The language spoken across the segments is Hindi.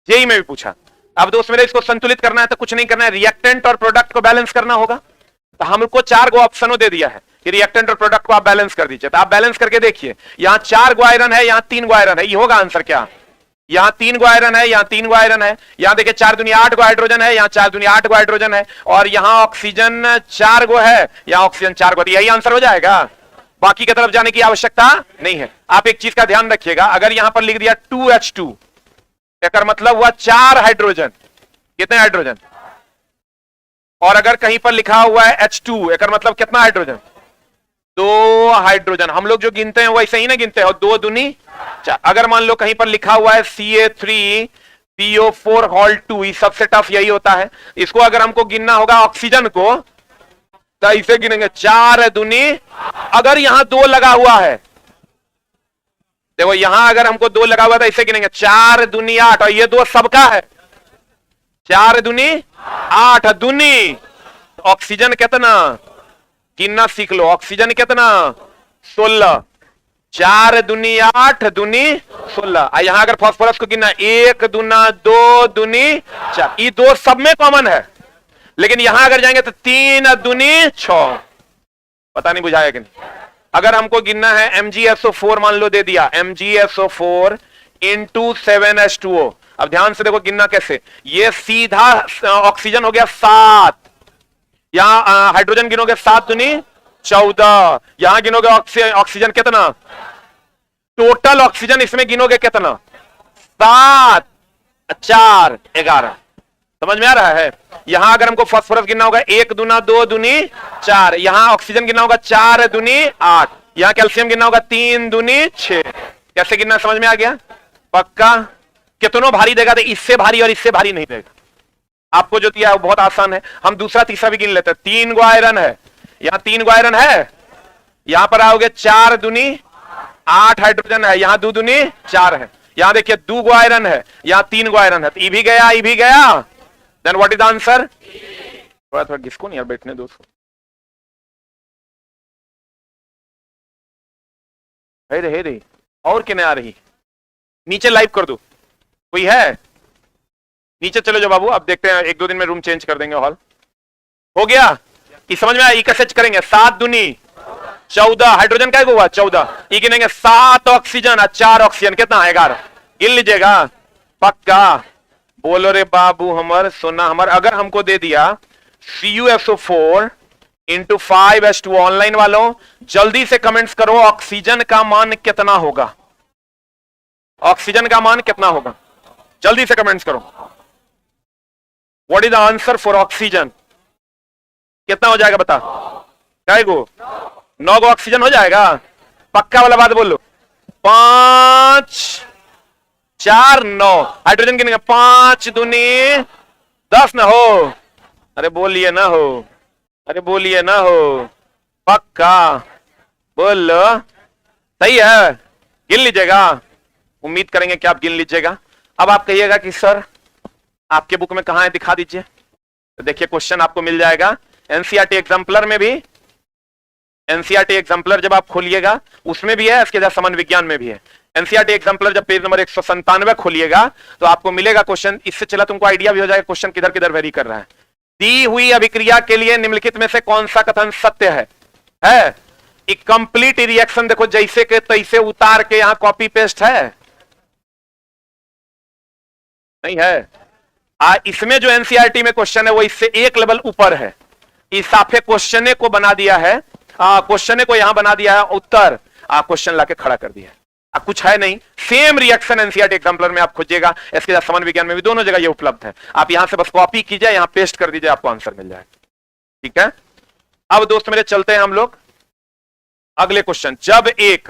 जेई में भी पूछा। अब दोस्त मेरे इसको संतुलित करना है तो कुछ नहीं करना है, रिएक्टेंट और प्रोडक्ट को बैलेंस करना होगा। तो हमको 4 गो ऑप्शनों दे दिया है कि रिएक्टेंट और प्रोडक्ट को आप बैलेंस कर दीजिए। तो आप बैलेंस करके देखिए, यहां 4 गो आयरन है, यहां 3 गो आयरन है, ये होगा आंसर क्या? यहां 3 गो आयरन है, यहां 3 गो आयरन है, यहां देखिए 4 दूनी 8 गो हाइड्रोजन है, यहां 4 दूनी 8 गो हाइड्रोजन है, और यहां ऑक्सीजन 4 गो है, यहां ऑक्सीजन 4 गो, तो यही आंसर हो जाएगा। बाकी की तरफ जाने की आवश्यकता नहीं है। आप एक चीज का ध्यान रखिएगा, अगर यहां पर लिख दिया 2H2, इसका मतलब हुआ 4 हाइड्रोजन। कितने हाइड्रोजन? और अगर कहीं पर लिखा हुआ है H2, इसका मतलब कितना हाइड्रोजन? 2 हाइड्रोजन। हम लोग जो गिनते हैं वैसे ही ना गिनते हैं, और 2 दूनी 4। अगर मान लो कहीं पर लिखा हुआ है Ca3PO4 हॉल 2, ये सबसे टफ यही होता है। इसको अगर हमको गिनना होगा ऑक्सीजन को, तो इसे गिनेंगे 4 दूनी, अगर यहां 2 लगा हुआ है, देखो यहां अगर हमको 2 लगा हुआ था, इसे गिनेंगे 4 दूनी 8, और ये 2 सबका है, 4 दूनी 8 दूनी। ऑक्सीजन कितना गिनना सीख लो, ऑक्सीजन कितना 16, 4 दूनी 8 दूनी 16। यहां अगर फास्फोरस को गिनना 1 दूना 2 दूनी 4, ये 2 सब में कॉमन है, लेकिन यहां अगर जाएंगे तो 3 दूनी 6। पता नहीं बुझाया कि नहीं? अगर हमको गिनना है MgSO4 मान लो दे दिया, MgSO4 इंटू 7H2O। अब ध्यान से देखो गिनना कैसे, ये सीधा ऑक्सीजन हो गया 7, यहां हाइड्रोजन गिनोगे 7 दूनी 14, यहां गिनोगे ऑक्सीजन कितना, टोटल ऑक्सीजन इसमें गिनोगे कितना, 7 4 11। समझ में आ रहा है? यहां अगर हमको फास्फोरस गिनना होगा 1 दूना 2 दूनी 4, यहां ऑक्सीजन गिनना होगा 4 दूनी 8, यहां कैल्शियम गिनना होगा 3 दूनी 6। कैसे गिनना समझ में आ गया? पक्का? कितनों भारी देगा तो इससे भारी और इससे भारी नहीं देगा। आपको जो दिया है वो बहुत आसान है, हम दूसरा तीसरा भी गिन लेते हैं। 3 गो आयरन है, यहां 3 गो आयरन है, यहां पर आओगे 4 दूनी 8 हाइड्रोजन है, यहां 2 दूनी 4 है, यहां देखिए 2 गो आयरन है, यहां 3 गो आयरन है, तो ये भी गया, ये भी गया। Then what is the answer? थोड़ा थोड़ा किसको नहीं यार बैठने दो। हे रे और किने आ रही, नीचे लाइव कर दो, कोई है? नीचे चले जाओ बाबू, अब देखते हैं 1-2 दिन में रूम चेंज कर देंगे, हॉल हो गया। ये समझ में आया? कैसे करेंगे? 7 दूनी 14, हाइड्रोजन क्या हुआ 14, ये गिनेंगे 7 ऑक्सीजन और 4 ऑक्सीजन, कितना है 11। गिन लीजिएगा, पक्का? बोलो रे बाबू हमर सोना हमर। अगर हमको दे दिया CuSO4 इंटू 5H2O, ऑनलाइन वालों जल्दी से कमेंट्स करो, ऑक्सीजन का मान कितना होगा? ऑक्सीजन का मान कितना होगा? जल्दी से कमेंट्स करो। What is the answer for oxygen? कितना हो जाएगा बता? क्या गो? 9 गो ऑक्सीजन हो जाएगा? पक्का वाला बात बोलो। 5 4 9, हाइड्रोजन गिनेंगे 5 दूनी 10 ना हो। अरे बोलिए ना हो, अरे बोलिए ना हो, पक्का बोलो। सही है, गिन लीजिएगा, उम्मीद करेंगे कि आप गिन लीजिएगा। अब आप कहिएगा कि सर आपके बुक में कहां है, दिखा दीजिए। तो देखिए क्वेश्चन आपको मिल जाएगा एनसीईआरटी एग्जाम्पलर में भी। एनसीईआरटी एग्जाम्पलर जब आप खोलिएगा उसमें भी है, इसके साथ समान विज्ञान में भी है। एनसीईआरटी एग्जाम्पलर जब पेज नंबर 197 खोलिएगा तो आपको मिलेगा क्वेश्चन। इससे चला तुमको आइडिया भी हो जाएगा क्वेश्चन किधर किधर वेरी कर रहा है। दी हुई अभिक्रिया के लिए निम्नलिखित में से कौन सा कथन सत्य है? एक कंप्लीट रिएक्शन देखो जैसे के तैसे उतार के यहां कॉपी पेस्ट है, नहीं है? इसमें जो एनसीईआरटी में क्वेश्चन है वो इससे एक लेवल ऊपर है। इस साफे क्वेश्चन को बना दिया है, क्वेश्चन को यहां बना दिया है उत्तर, क्वेश्चन लाके खड़ा कर दिया है। कुछ है नहीं, सेम रिएक्शन एनसीईआरटी एग्जाम्पलर में आप खोजिएगा, इसके साथ समान विज्ञान में भी, दोनों जगह ये उपलब्ध है। आप यहां से बस कॉपी कीजिए, यहां पेस्ट कर दीजिए, आपको आंसर मिल जाएगा। ठीक है, अब दोस्त मेरे चलते हैं हम लोग अगले क्वेश्चन। जब एक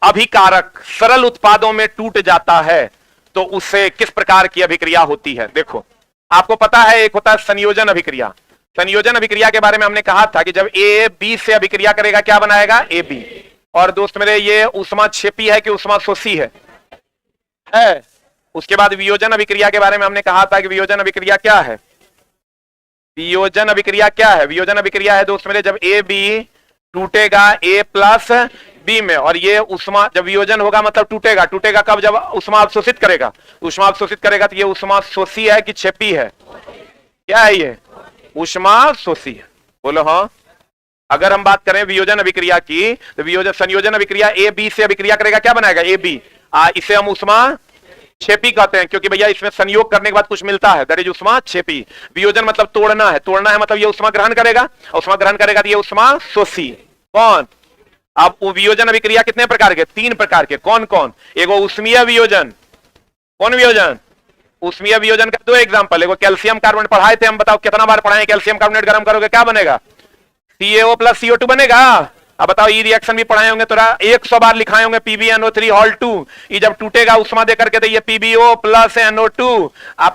अभिकारक सरल उत्पादों में टूट जाता है तो उससे किस प्रकार की अभिक्रिया होती है? देखो आपको पता है एक होता है संयोजन अभिक्रिया। संयोजन अभिक्रिया के बारे में हमने कहा था कि जब ए बी से अभिक्रिया करेगा क्या बनाएगा? A b. और दोस्त मेरे ये ऊष्माक्षेपी है कि ऊष्माशोषी है? उसके बाद वियोजन अभिक्रिया के बारे में हमने कहा था कि वियोजन अभिक्रिया क्या है? वियोजन अभिक्रिया क्या है? वियोजन अभिक्रिया है दोस्त मेरे जब ए बी टूटेगा ए प्लस बी में, और ये उष्मा जब वियोजन होगा मतलब टूटेगा। टूटेगा कब? जब उष्मा अवशोषित करेगा। उष्मा अवशोषित करेगा तो ये उष्मा शोषी है कि छेपी है? क्या है ये? उष्मा शोषी है। बोलो हाँ। अगर हम बात करें वियोजन अभिक्रिया की तो वियोजन संयोजन अभिक्रिया ए बी से अभिक्रिया करेगा, क्या बनाएगा? A b. इसे हम उष्मा छेपी कहते हैं, क्योंकि भैया इसमें संयोग करने के बाद कुछ मिलता है, दैट इज उष्मा छेपी। वियोजन मतलब तोड़ना है, तोड़ना है मतलब ये उष्मा ग्रहण करेगा, और उष्मा ग्रहण करेगा तो ये उष्मा शोषी। कौन? अब वियोजन अभिक्रिया कितने प्रकार के? 3 प्रकार के। कौन कौन? एगो उष्मीय वियोजन। कौन वियोजन? उष्मीय वियोजन का 2 एग्जांपल। एगो कैल्शियम कार्बोनेट पढ़ाए थे हम, बताओ कितना बार पढ़ाए? कैल्शियम कार्बोनेट गर्म करोगे क्या बनेगा? CaO प्लस CO2 बनेगा। अब बताओ ई रिएक्शन भी पढ़ाए होंगे, थोड़ा 100 बार लिखाए होंगे, PbNO3 हॉल 2। ये जब टूटेगा उष्मा दे करके तो ये PbO plus NO2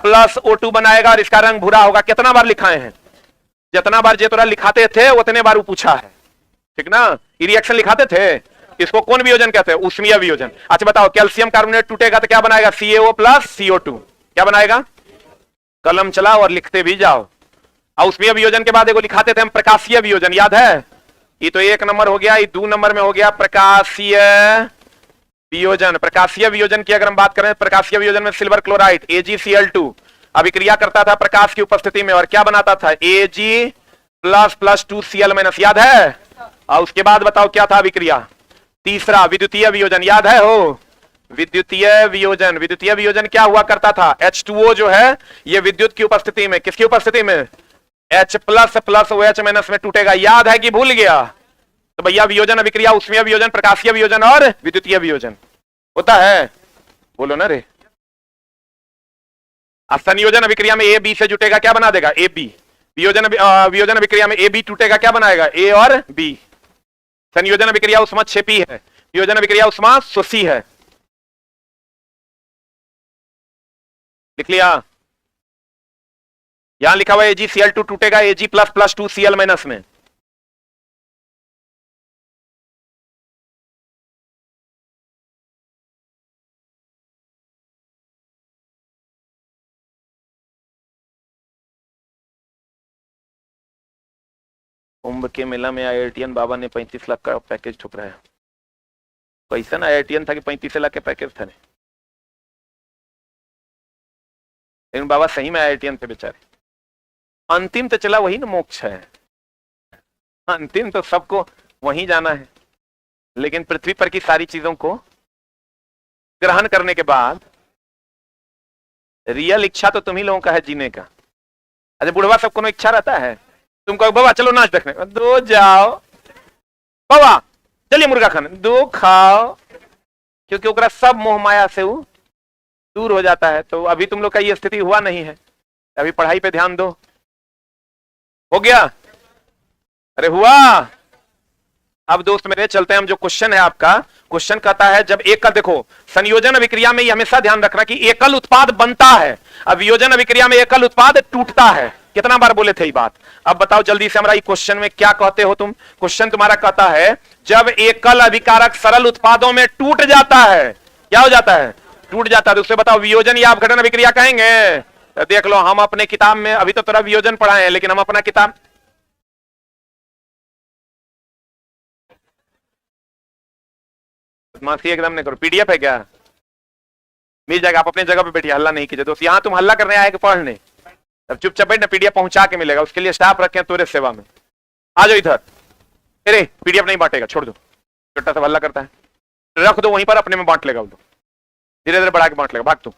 plus O2 बनाएगा और इसका रंग भूरा होगा। कितना बार लिखाए हैं? जितना बार जे तोरा लिखाते थे उतने बार वो पूछा है, ठीक ना? ई रिएक्शन लिखाते थे। इसको कौन वियोजन कहते हैं? उष्मीय वियोजन। अच्छा बताओ, कैल्शियम कार्बोनेट टूटेगा तो क्या बनाएगा? CaO plus CO2। क्या बनाएगा? कलम चलाओ और लिखते भी जाओ। उष्मीय वियोजन के बाद एगो लिखाते थे हम प्रकाशीय वियोजन, याद है? ये तो 1 नंबर हो गया, ये 2 नंबर में हो गया प्रकाशीय वियोजन। प्रकाशीय वियोजन की अगर हम बात करें, प्रकाशीय वियोजन में सिल्वर क्लोराइड AgCl2 अभिक्रिया करता था प्रकाश की उपस्थिति में, और क्या बनाता था? Ag प्लस प्लस 2Cl-, याद है? और उसके बाद बताओ क्या था अभिक्रिया? तीसरा विद्युतीय वियोजन, याद है हो? विद्युतीय वियोजन। विद्युतीय वियोजन क्या हुआ करता था? H2O जो है ये विद्युत की उपस्थिति में, किसकी उपस्थिति में? H plus plus OH minus में टूटेगा। याद है कि भूल गया? तो भैया वियोजन अभिक्रिया उष्मीय वियोजन, प्रकाशीय वियोजन और विद्युतीय वियोजन होता है। बोलो ना रे। संयोजन अभिक्रिया में A B से जुटेगा, क्या बना देगा? AB। वियोजन अभिक्रिया में AB टूटेगा, क्या बनाएगा? A और B। संयोजन अभिक्रिया उष्मा छेपी है, वियोजन अभिक्रिया उष्मा शोषी है। लिख लिया? यहां लिखा हुआ AgCl2 टूटेगा Ag plus plus 2Cl minus में। कुंभ के मेला में IITian बाबा ने 35 लाख का पैकेज ठुकराया। कैसा ना IITian था कि 35 लाख के पैकेज था? लेकिन बाबा सही में IITian थे बेचारे। अंतिम तो चला वही ना मोक्ष है, अंतिम तो सबको वहीं जाना है। लेकिन पृथ्वी पर की सारी चीजों को ग्रहण करने के बाद रियल इच्छा तो तुम ही लोगों का है जीने का। अच्छा बुढ़वा सबको इच्छा रहता है, तुम कहो बाबा चलो नाच देखने, दो जाओ बाबा, चलिए मुर्गा खाने, दो खाओ, क्योंकि ओकरा सब मोह माया से वो दूर हो जाता है। तो अभी तुम लोग का ये स्थिति हुआ नहीं है, अभी पढ़ाई पे ध्यान दो। हो गया? अरे हुआ? अब दोस्त मेरे चलते हैं हम, जो क्वेश्चन है आपका, क्वेश्चन कहता है जब एकल, देखो संयोजन अभिक्रिया में ये हमेशा ध्यान रखना कि एकल उत्पाद बनता है, अब वियोजन अभिक्रिया में एकल उत्पाद टूटता है। कितना बार बोले थे ये बात? अब बताओ जल्दी से हमारा ये क्वेश्चन में क्या कहते हो तुम? क्वेश्चन तुम्हारा कहता है जब एकल अभिकारक सरल उत्पादों में टूट जाता है, क्या हो जाता है? टूट जाता है। उससे बताओ वियोजन या अपघटन अभिक्रिया कहेंगे? तो देख लो, हम अपने किताब में अभी तो थोड़ा वियोजन पढ़ाए हैं, लेकिन हम अपना किताब मासी एकदम नहीं करो। PDF है क्या? मिल जाएगा, आप अपनी जगह पे बैठिए, हल्ला नहीं कीजिए दोस्त। यहाँ तुम हल्ला करने आए कि पढ़ने? अब चुपचाप बैठ ना, PDF पहुंचा के मिलेगा, उसके लिए स्टाफ रखे हैं तुम्हारे सेवा में। आ जाओ इधर। अरे PDF नहीं बांटेगा, छोड़ दो, छोटा सा हल्ला करता है, रख दो वहीं पर, अपने में बांट लेगा वो, धीरे धीरे बढ़ा के बांट लेगा। भाग तू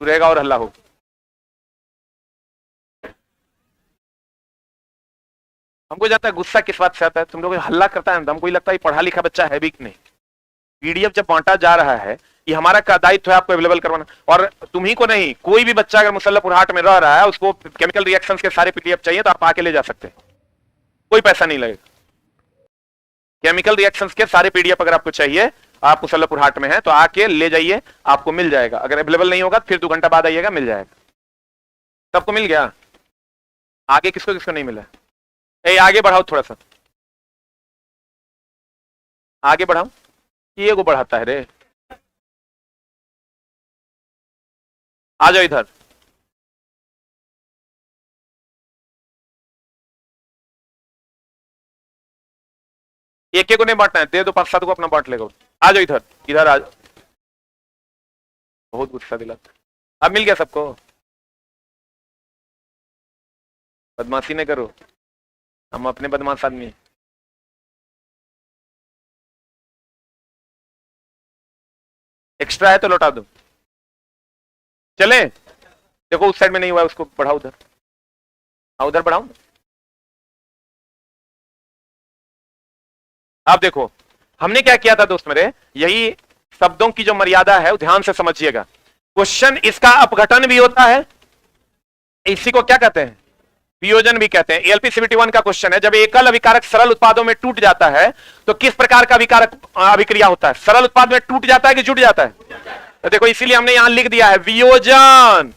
रहेगा और हल्ला होगा। हमको जाता है गुस्सा किस बात से आता है, तुम लोग हल्ला करता है, हमको लगता है पढ़ा लिखा बच्चा है भी कि नहीं। PDF जब बांटा जा रहा है, ये हमारा का दायित्व है आपको अवेलेबल करवाना, और तुम्ही को नहीं, कोई भी बच्चा अगर मुसल्लपुर हाट में रह रहा है, उसको केमिकल रिएक्शंस के सारे PDF चाहिए तो आप आके ले जा सकते हैं, कोई पैसा नहीं लगेगा। केमिकल रिएक्शंस के सारे PDF अगर आपको चाहिए, आप मुसल्लपुर हाट में हैं तो आके ले जाइए, आपको मिल जाएगा। अगर अवेलेबल नहीं होगा फिर 2 घंटा बाद आइएगा, मिल जाएगा। सबको मिल गया? आगे किसको किसको नहीं मिला? आगे बढ़ाओ थोड़ा सा, आगे बढ़ाओ, ये को बढ़ाता है रे। आ जाओ इधर। एक एक को नहीं बांटना है, दे दो 5-7 को, अपना बांट लेगा। आ जाओ इधर, इधर आ जाओ। बहुत गुस्सा दिलाता। अब मिल गया सबको? बदमाशी नहीं करो, हम अपने बदमाश आदमी हैं। एक्स्ट्रा है तो लौटा दो। चले, देखो उस साइड में नहीं हुआ, उसको बढ़ाओ उधर, उधर बढ़ाओ। आप देखो हमने क्या किया था दोस्त मेरे, यही शब्दों की जो मर्यादा है वो ध्यान से समझिएगा। क्वेश्चन इसका अपघटन भी होता है, इसी को क्या कहते हैं, वियोजन भी कहते हैं। एलपी सीबीटी 1 का क्वेश्चन है, जब एकल अभिकारक सरल उत्पादों में टूट जाता है तो किस प्रकार का अभिकारक अभिक्रिया होता है? सरल उत्पाद में टूट जाता है कि जुट जाता है? तो देखो इसीलिए हमने यहां लिख दिया है वियोजन।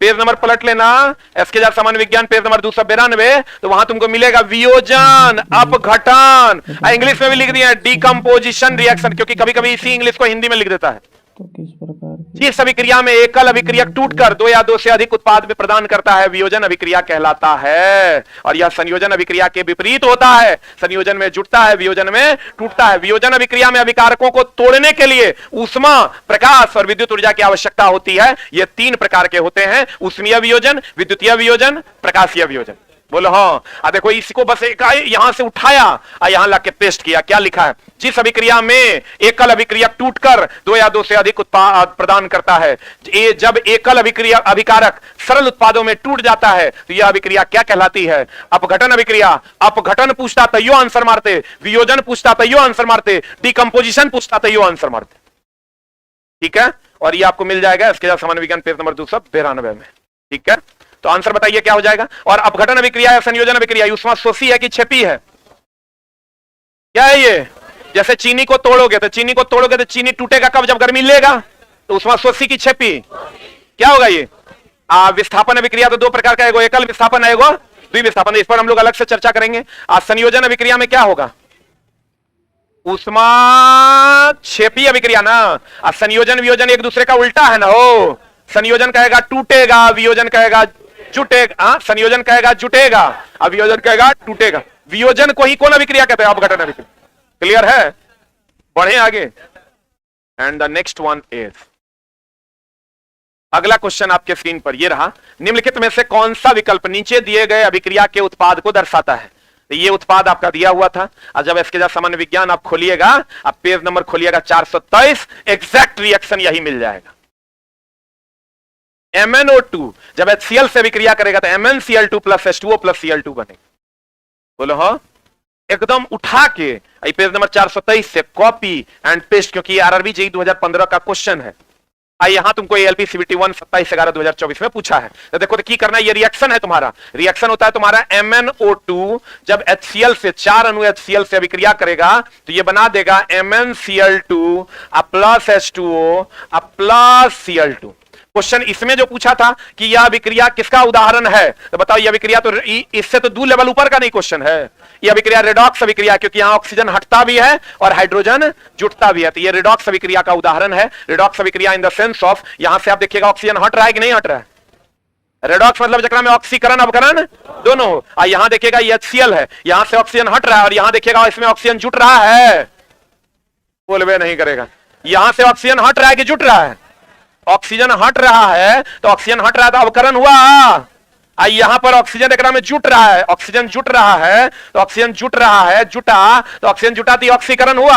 पेज नंबर पलट लेना, एसके जार सामान्य विज्ञान पेज नंबर 292, तो वहां तुमको मिलेगा वियोजन, अपघटन। इंग्लिश में भी लिख दिया डिकम्पोजिशन रिएक्शन, क्योंकि कभी कभी इसी इंग्लिश को हिंदी में लिख देता है। तो किस प्रकार जिस अभिक्रिया में एकल अभिक्रियक टूटकर 2 या 2 से अधिक उत्पाद में प्रदान करता है, वियोजन अभिक्रिया कहलाता है। और यह संयोजन अभिक्रिया के विपरीत होता है। संयोजन में जुटता है, वियोजन में टूटता है। वियोजन अभिक्रिया में अभिकारकों को तोड़ने के लिए ऊष्मा, प्रकाश और विद्युत ऊर्जा की आवश्यकता होती है। ये 3 प्रकार के होते हैं, ऊष्मीय वियोजन, विद्युतीय वियोजन, प्रकाशीय वियोजन। बोलो हाँ। देखो इसको बस एक यहां से उठाया और यहां लाके पेस्ट किया। क्या लिखा है? जिस अभिक्रिया में एकल अभिक्रियक टूटकर 2 या 2 से अधिक उत्पाद प्रदान करता है, जब एकल अभिक्रिया अभिकारक सरल उत्पादों में टूट जाता है तो यह अभिक्रिया क्या कहलाती है? अपघटन अभिक्रिया। अपघटन पूछता तैयो आंसर मारते, वियोजन पूछता तैयो आंसर मारते, डिकम्पोजिशन पूछता तैयो आंसर मारते। ठीक है, और ये आपको मिल जाएगा इसके सामान्य विज्ञान पेज नंबर 292 में। ठीक है, तो आंसर बताइए क्या हो जाएगा? और अपघटन अभिक्रिया या संयोजन अभिक्रिया ऊष्मा शोषी है कि छेपी है? क्या है ये? जैसे चीनी को तोड़ोगे तो चीनी टूटेगा कब? जब गर्मी लेगा। तो ऊष्मा शोषी की छेपी क्या होगा ये? विस्थापन अभिक्रिया तो 2 प्रकार का, एगो एकल विस्थापन है, एगो द्विविस्थापन। इस पर हम लोग अलग से चर्चा करेंगे। संयोजन अभिक्रिया में क्या होगा? ऊष्मा छेपी अभिक्रिया ना। संयोजन वियोजन एक दूसरे का उल्टा है ना हो। संयोजन कहेगा टूटेगा, वियोजन कहेगा जुटेगा। संयोजन कहेगा जुटेगा, वियोजन कहेगा टूटेगा। वियोजन को ही कौन अभिक्रिया कहते हैं? अपघटन अभिक्रिया। क्लियर है? बढ़े आगे। And the next one is, अगला क्वेश्चन आपके स्क्रीन पर ये रहा। निम्नलिखित में से कौन सा विकल्प नीचे दिए गए अभिक्रिया के उत्पाद को दर्शाता है? तो ये उत्पाद आपका दिया हुआ था। और जब इसके साथ सामान्य विज्ञान आप खोलिएगा, आप पेज नंबर खोलिएगा 423, एग्जैक्ट रिएक्शन यही मिल जाएगा। MnO2 जब HCl से अभिक्रिया करेगा तो MnCl2 plus H2O plus Cl2 बनेगा। बोलो हाँ। एकदम उठा के पेज नंबर 423 से कॉपी एंड पेस्ट, क्योंकि ये RRB JEE 2015 का क्वेश्चन है। यहां तुमको एलपी सीबीटी 1 27/11/2024 में पूछा है। तो देखो तो की करना है, ये रिएक्शन है तुम्हारा। रिएक्शन होता है तुम्हारा MnO2 जब HCl से 4 अणु HCl से अभिक्रिया करेगा तो ये बना देगा MnCl2 plus H2O plus Cl2। Question इसमें जो पूछा था कि यह अभिक्रिया किसका उदाहरण है, तो बताओ ये अभिक्रिया तो इससे तो 2 लेवल ऊपर का नहीं क्वेश्चन है। यह अभिक्रिया रेडॉक्स अभिक्रिया, क्योंकि यहां ऑक्सीजन हटता भी है और हाइड्रोजन जुटता भी है, तो ये रेडॉक्स अभिक्रिया का उदाहरण है। रेडॉक्स अभिक्रिया इन द सेंस ऑफ, यहां से आप देखिएगा ऑक्सीजन हट रहा है कि नहीं हट रहा है। रेडॉक्स मतलब जकरा में ऑक्सीकरण अवकरण दोनों हो। यहां देखिएगा ये HCl है, यहां से ऑक्सीजन हट रहा है और यहां देखिएगा इसमें ऑक्सीजन जुट रहा है। बोलवे नहीं करेगा। यहां से ऑक्सीजन हट रहा है कि जुट रहा है? ऑक्सीजन हट रहा है, तो ऑक्सीजन हट रहा है तो अवकरण हुआ। यहां पर ऑक्सीजन एकरा में जुट रहा है, ऑक्सीजन जुट रहा है तो ऑक्सीजन जुट रहा है, जुटा तो ऑक्सीजन जुटा तो ऑक्सीकरण हुआ।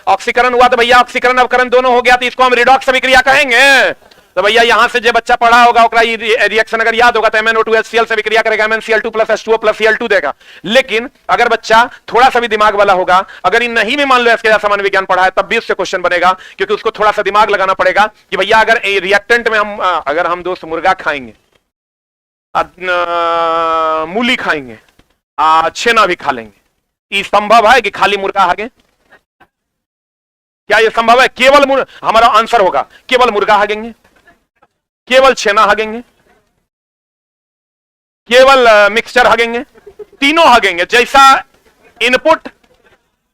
ऑक्सीकरण हुआ तो भैया ऑक्सीकरण अवकरण दोनों हो गया, तो इसको हम रिडॉक्स अभिक्रिया कहेंगे। तो भैया यहां से जो बच्चा पढ़ा होगा ओकरा रिएक्शन अगर याद होगा तो MnO2 HCl से अभिक्रिया करेगा, MnCl2 plus H2O plus Cl2 देगा। लेकिन अगर बच्चा थोड़ा सा भी दिमाग वाला होगा, अगर इन नहीं भी मान लो इसके सामान्य विज्ञान पढ़ा है, तब भी उससे क्वेश्चन बनेगा, क्योंकि उसको थोड़ा सा दिमाग लगाना पड़ेगा कि भैया अगर रिएक्टेंट में अगर हम दोस्त मुर्गा खाएंगे, मूली खाएंगे, छेना भी खा लेंगे, ये संभव है कि खाली मुर्गा हागे? क्या ये संभव है? केवल हमारा आंसर होगा केवल मुर्गा हागेंगे, केवल छेना हगेंगे, केवल मिक्सचर हगेंगे, तीनों हगेंगे। जैसा इनपुट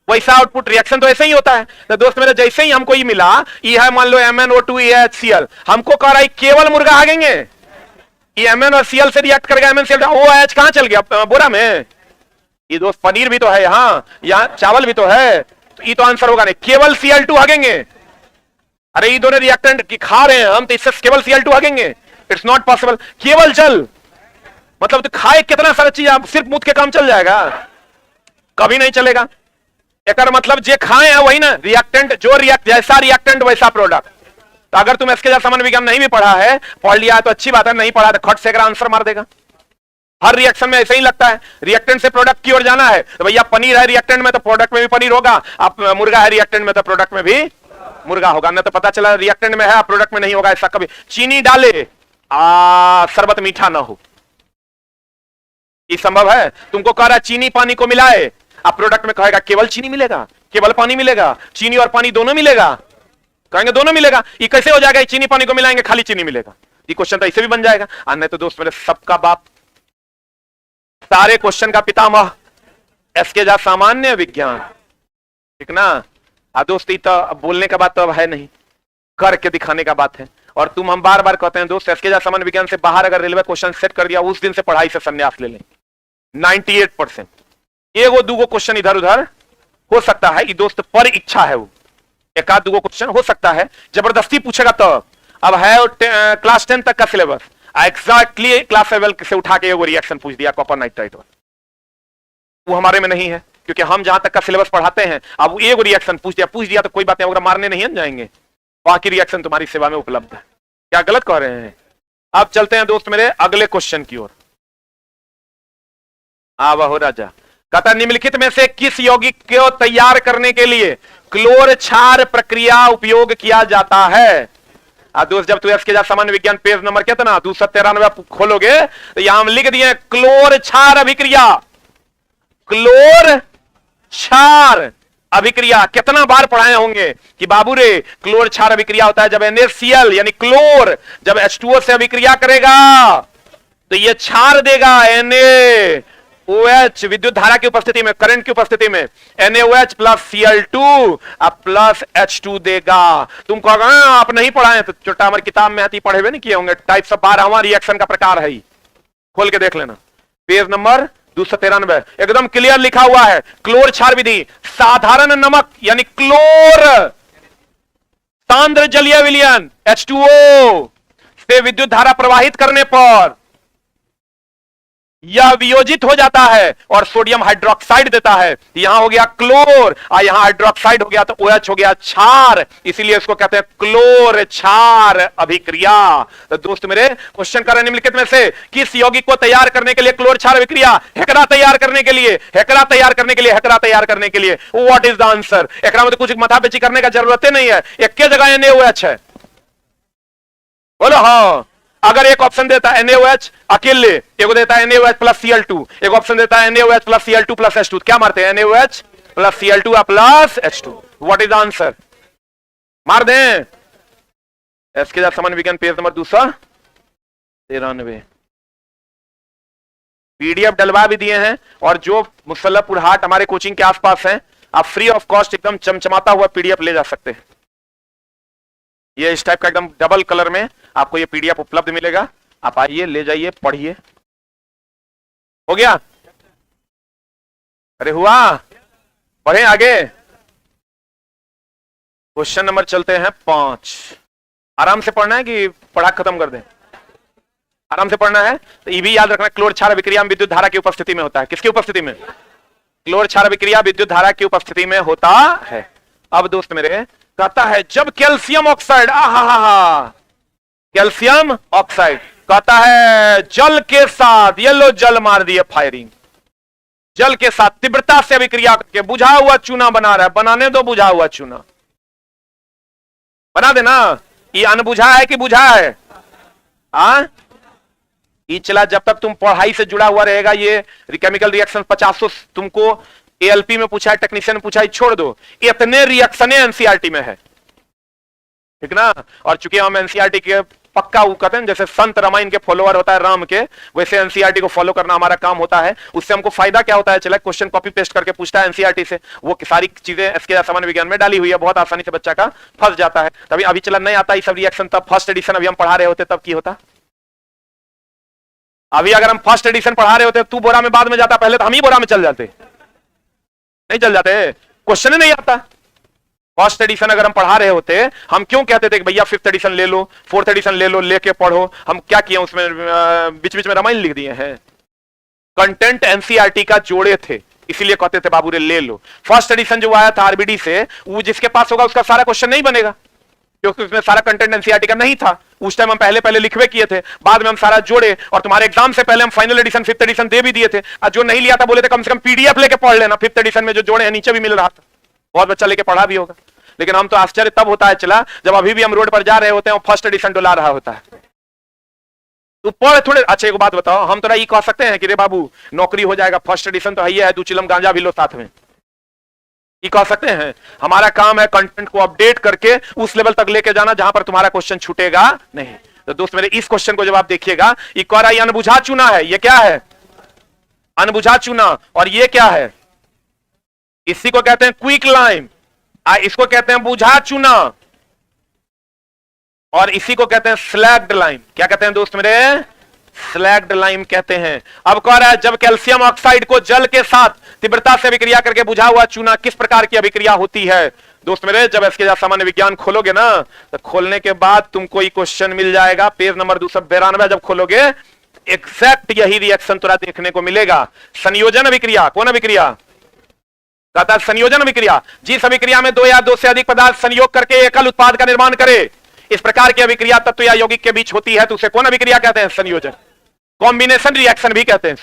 वैसा आउटपुट। रिएक्शन तो ऐसे ही होता है। तो दोस्त मेरे जैसे ही हमको ये मिला, ये है मान लो MnO2 HCl, हमको कह रहा है केवल मुर्गा हगेंगे, ये Mn और Cl से रिएक्ट करेगा, MnCl OH कहां चल गया बोरा में? ये दोस्त पनीर भी तो है यहाँ चावल भी तो है, तो ये तो आंसर होगा नहीं। केवल Cl2 हगेंगे? अरे ये दोनों रिएक्टेंट की खा रहे हैं हम, तो इससे केवल Cl2 हगेंगे? It's not possible. केवल जल मतलब तो खाए कितना सारा चीज, आप सिर्फ मुंह के काम चल जाएगा? कभी नहीं चलेगा। एक मतलब जे खाए हैं वही ना रिएक्टेंट, जो जैसा रिएक्टेंट वैसा प्रोडक्ट। तो अगर तुम इसके सामान्य विज्ञान नहीं भी पढ़ा है, पढ़ लिया है तो अच्छी बात है, नहीं पढ़ा तो खट से आंसर मार देगा। हर रिएक्शन में ऐसे ही लगता है, रिएक्टेंट से प्रोडक्ट की ओर जाना है, तो भैया पनीर है रिएक्टेंट में तो प्रोडक्ट में भी पनीर होगा, आप मुर्गा है रिएक्टेंट में तो प्रोडक्ट में भी मुर्गा होगा। न तो पता चला रिएक्टेंट में है प्रोडक्ट में नहीं होगा। ऐसा कभी चीनी डाले शरबत मीठा ना हो, ये संभव है? तुमको कह रहा है चीनी पानी को मिलाए, आप प्रोडक्ट में कहेगा केवल चीनी मिलेगा, केवल पानी मिलेगा, चीनी और पानी दोनों मिलेगा? कहेंगे दोनों मिलेगा। ये कैसे हो जाएगा चीनी पानी को मिलाएंगे खाली चीनी मिलेगा? ये क्वेश्चन तो ऐसे भी बन जाएगा। नहीं तो दोस्त मेरे सबका बाप, सारे क्वेश्चन का पितामह एसके झा सामान्य विज्ञान, ठीक ना? दोस्त ये तो बोलने का बात तो अब है नहीं, करके दिखाने का बात है। और तुम हम बार बार कहते हैं दोस्त, एसके झा सामान्य विज्ञान से बाहर अगर रेलवे क्वेश्चन सेट कर दिया, उस दिन से पढ़ाई से संन्यास ले लें। 98% एगो दूगो क्वेश्चन इधर उधर हो सकता है, ये दोस्त पर इच्छा है, वो एक आध दूगो क्वेश्चन हो सकता है, जबरदस्ती पूछेगा तो। अब है क्लास 10 तक का सिलेबस, एग्जैक्टली क्लास 7 से उठा के वो रिएक्शन पूछ दिया कॉपर नाइट्राइट वाला, वो हमारे में नहीं है, क्योंकि हम जहां तक का सिलेबस पढ़ाते हैं। अब एक रिएक्शन पूछ दिया तो कोई बात नहीं, अगर मारने नहीं जाएंगे, बाकी रिएक्शन तुम्हारी सेवा में उपलब्ध है। क्या गलत कह रहे हैं? अब चलते हैं दोस्त मेरे अगले क्वेश्चन की ओर। आवाहो राजा कहता, निम्नलिखित में से किस यौगिक को तैयार करने के लिए क्लोर क्षार प्रक्रिया उपयोग किया जाता है? दोस्त जब तू एसके झा सामान्य विज्ञान पेज नंबर कितना 293 खोलोगे तो यहां हम लिख दिए क्लोर क्षार अभिक्रिया। क्लोर क्षार अभिक्रिया कितना बार पढ़ाए होंगे कि बाबू रे क्लोर क्षार अभिक्रिया होता है जब NaCl यानी क्लोर जब H2O से अभिक्रिया करेगा तो ये क्षार देगा NaOH, विद्युत धारा की उपस्थिति में, करंट की उपस्थिति में NaOH plus Cl2 plus H2 देगा। तुम कहोगे आप नहीं पढ़ाए, तो छोटा हमारी किताब में आती पढ़े हुए नहीं किए होंगे। टाइप्स ऑफ 12वां रिएक्शन का प्रकार है, खोल के देख लेना, पेज नंबर 293 एकदम क्लियर लिखा हुआ है। क्लोर क्षार विधि, साधारण नमक यानी क्लोर सांद्र जलीय विलयन H2O से विद्युत धारा प्रवाहित करने पर यह वियोजित हो जाता है और सोडियम हाइड्रोक्साइड देता है। यहां हो गया क्लोर और यहां हाइड्रोक्साइड हो गया तो OH हो गया क्षार, इसीलिए इसको कहते हैं क्लोर क्षार अभिक्रिया। तो दोस्त मेरे क्वेश्चन कर रहे हैं निम्नलिखित में से किस यौगिक को तैयार करने के लिए क्लोर क्षार अभिक्रिया, हेकरा तैयार करने के लिए, हेकरा तैयार करने के लिए, हेकरा तैयार करने के लिए व्हाट इज द आंसर? एकरा में तो कुछ माथापेची करने का जरूरत नहीं है, एक के जगह NaOH है। बोलो हाँ। अगर एक ऑप्शन देता है NaOH अकेले, एक देता है NaOH प्लस Cl2, एक ऑप्शन देता है NaOH plus Cl2 plus H2, क्या मारते हैं? NaOH plus Cl2 plus H2। What is the answer? मार दें। एसके झा सामान्य विज्ञान पेज नंबर 293 PDF डलवा भी दिए हैं, और जो मुसल्लपुर हाट हमारे कोचिंग के आसपास हैं, आप फ्री ऑफ कॉस्ट एकदम चमचमाता हुआ PDF ले जा सकते हैं। ये इस टाइप का एकदम डबल कलर में आपको ये PDF उपलब्ध मिलेगा, आप आइए ले जाइए पढ़िए। हो गया? अरे हुआ? बढ़े आगे। क्वेश्चन नंबर चलते हैं 5। आराम से पढ़ना है कि पढ़ा खत्म कर दें? आराम से पढ़ना है। तो ये भी याद रखना, क्लोर क्षार अभिक्रिया में विद्युत धारा की उपस्थिति में होता है। किसकी उपस्थिति में? क्लोर क्षार अभिक्रिया विद्युत धारा की उपस्थिति में होता है। अब दोस्त मेरे कहता है जब कैल्शियम ऑक्साइड, कैल्शियम ऑक्साइड कहता है जल के साथ, ये लो जल मार दिए फायरिंग, जल के साथ तीव्रता से अभिक्रिया करके बुझा हुआ चूना बना रहा है। बनाने दो बुझा हुआ चूना, बना देना। ये अनबुझा है कि बुझा है? ये चला जब तक तुम पढ़ाई से जुड़ा हुआ रहेगा, ये केमिकल रिएक्शन 50 तुमको ALP में पूछा है, टेक्नीशियन पूछा है, छोड़ दो। इतने रिएक्शन NCERT में है, ठीक ना? और चूंकि हम NCERT के पक्का वो कहते हैं, जैसे संत रामायण के फॉलोअर होता है राम के, वैसे NCERT को फॉलो करना हमारा काम होता है। उससे हमको फायदा क्या होता है? चला क्वेश्चन कॉपी पेस्ट करके पूछता है NCERT से, वो सारी चीजें एसके सामान्य विज्ञान में डाली हुई है, बहुत आसानी से बच्चा का फंस जाता है। तभी अभी चला नहीं आता ये सब रिएक्शन, तब फर्स्ट एडिशन अभी हम पढ़ा रहे होते तब की होता। अभी अगर हम फर्स्ट एडिशन पढ़ा रहे होते, तू बोरा में बाद में जाता, पहले तो हम ही बोरा में चल जाते, नहीं चल जाते, क्वेश्चन ही नहीं आता। फर्स्ट एडिशन अगर हम पढ़ा रहे होते, हम क्यों कहते थे कि भैया फिफ्थ एडिशन ले लो, फोर्थ एडिशन ले लो, लेके पढ़ो। हम क्या किए उसमें, बीच बीच में रामायण लिख दिए हैं। कंटेंट एनसीईआरटी का जोड़े थे, इसीलिए कहते थे बाबू रे ले लो। फर्स्ट एडिशन जो आया था आरबीडी से, वो जिसके पास होगा उसका सारा क्वेश्चन नहीं बनेगा, क्योंकि उसमें सारा कंटेंट एनसीईआरटी का नहीं था। उस टाइम हम पहले लिखवे किए थे, बाद में हम सारा जोड़े, और तुम्हारे एग्जाम से पहले हम फाइनल एडिशन फिफ्थ एडिशन दे भी दिए थे। और जो नहीं लिया था बोले थे कम से कम पीडीएफ लेके पढ़ लेना, फिफ्थ एडिशन में जो जोड़े हैं नीचे भी मिल रहा था, बहुत बच्चा लेके पढ़ा भी होगा। लेकिन हम तो आश्चर्य तब होता है चला जब अभी भी हम रोड पर जा रहे होते हैं और फर्स्ट एडिशन डुला रहा होता है। तो पढ़ थोड़े। अच्छा एक बात बताओ, हम थोड़ा ये कह सकते हैं कि रे बाबू नौकरी हो जाएगा, फर्स्ट एडिशन तो है, 2 चिलम गांजा भी लो साथ में, ये कह सकते हैं? हमारा काम है कंटेंट को अपडेट करके उस लेवल तक लेके जाना जहां पर तुम्हारा क्वेश्चन छूटेगा नहीं। तो दोस्त मेरे इस क्वेश्चन को जब आप देखिएगा, ये कह रहा है अनबुझा चुना है, ये क्या है? अनबुझा चुना। और ये क्या है? इसी को कहते हैं क्विक लाइम, इसको कहते हैं बुझा चुना, और इसी को कहते हैं स्लैग्ड लाइम। क्या कहते हैं दोस्त मेरे? स्लैग्ड लाइम कहते हैं। अब कह रहा है जब कैल्शियम ऑक्साइड को जल के साथ तीव्रता से अभिक्रिया करके बुझा हुआ चूना किस प्रकार की अभिक्रिया होती है? दोस्त मेरे जब इसके सामान्य विज्ञान खोलोगे ना, तो खोलने के बाद तुमको ये क्वेश्चन मिल जाएगा, पेज नंबर 292 जब खोलोगे एग्जैक्ट यही रिएक्शन तुरा देखने को मिलेगा। संयोजन अभिक्रिया, कौन अभिक्रिया? कहता है संयोजन अभिक्रिया, जिस अभिक्रिया में 2 या 2 से अधिक पदार्थ संयोग करके एकल उत्पाद का निर्माण करे, इस प्रकार की अभिक्रिया तत्व या यौगिक के बीच होती है तो उसे कौन अभिक्रिया कहते हैं? संयोजन, कॉम्बिनेशन रिएक्शन भी कहते हैं।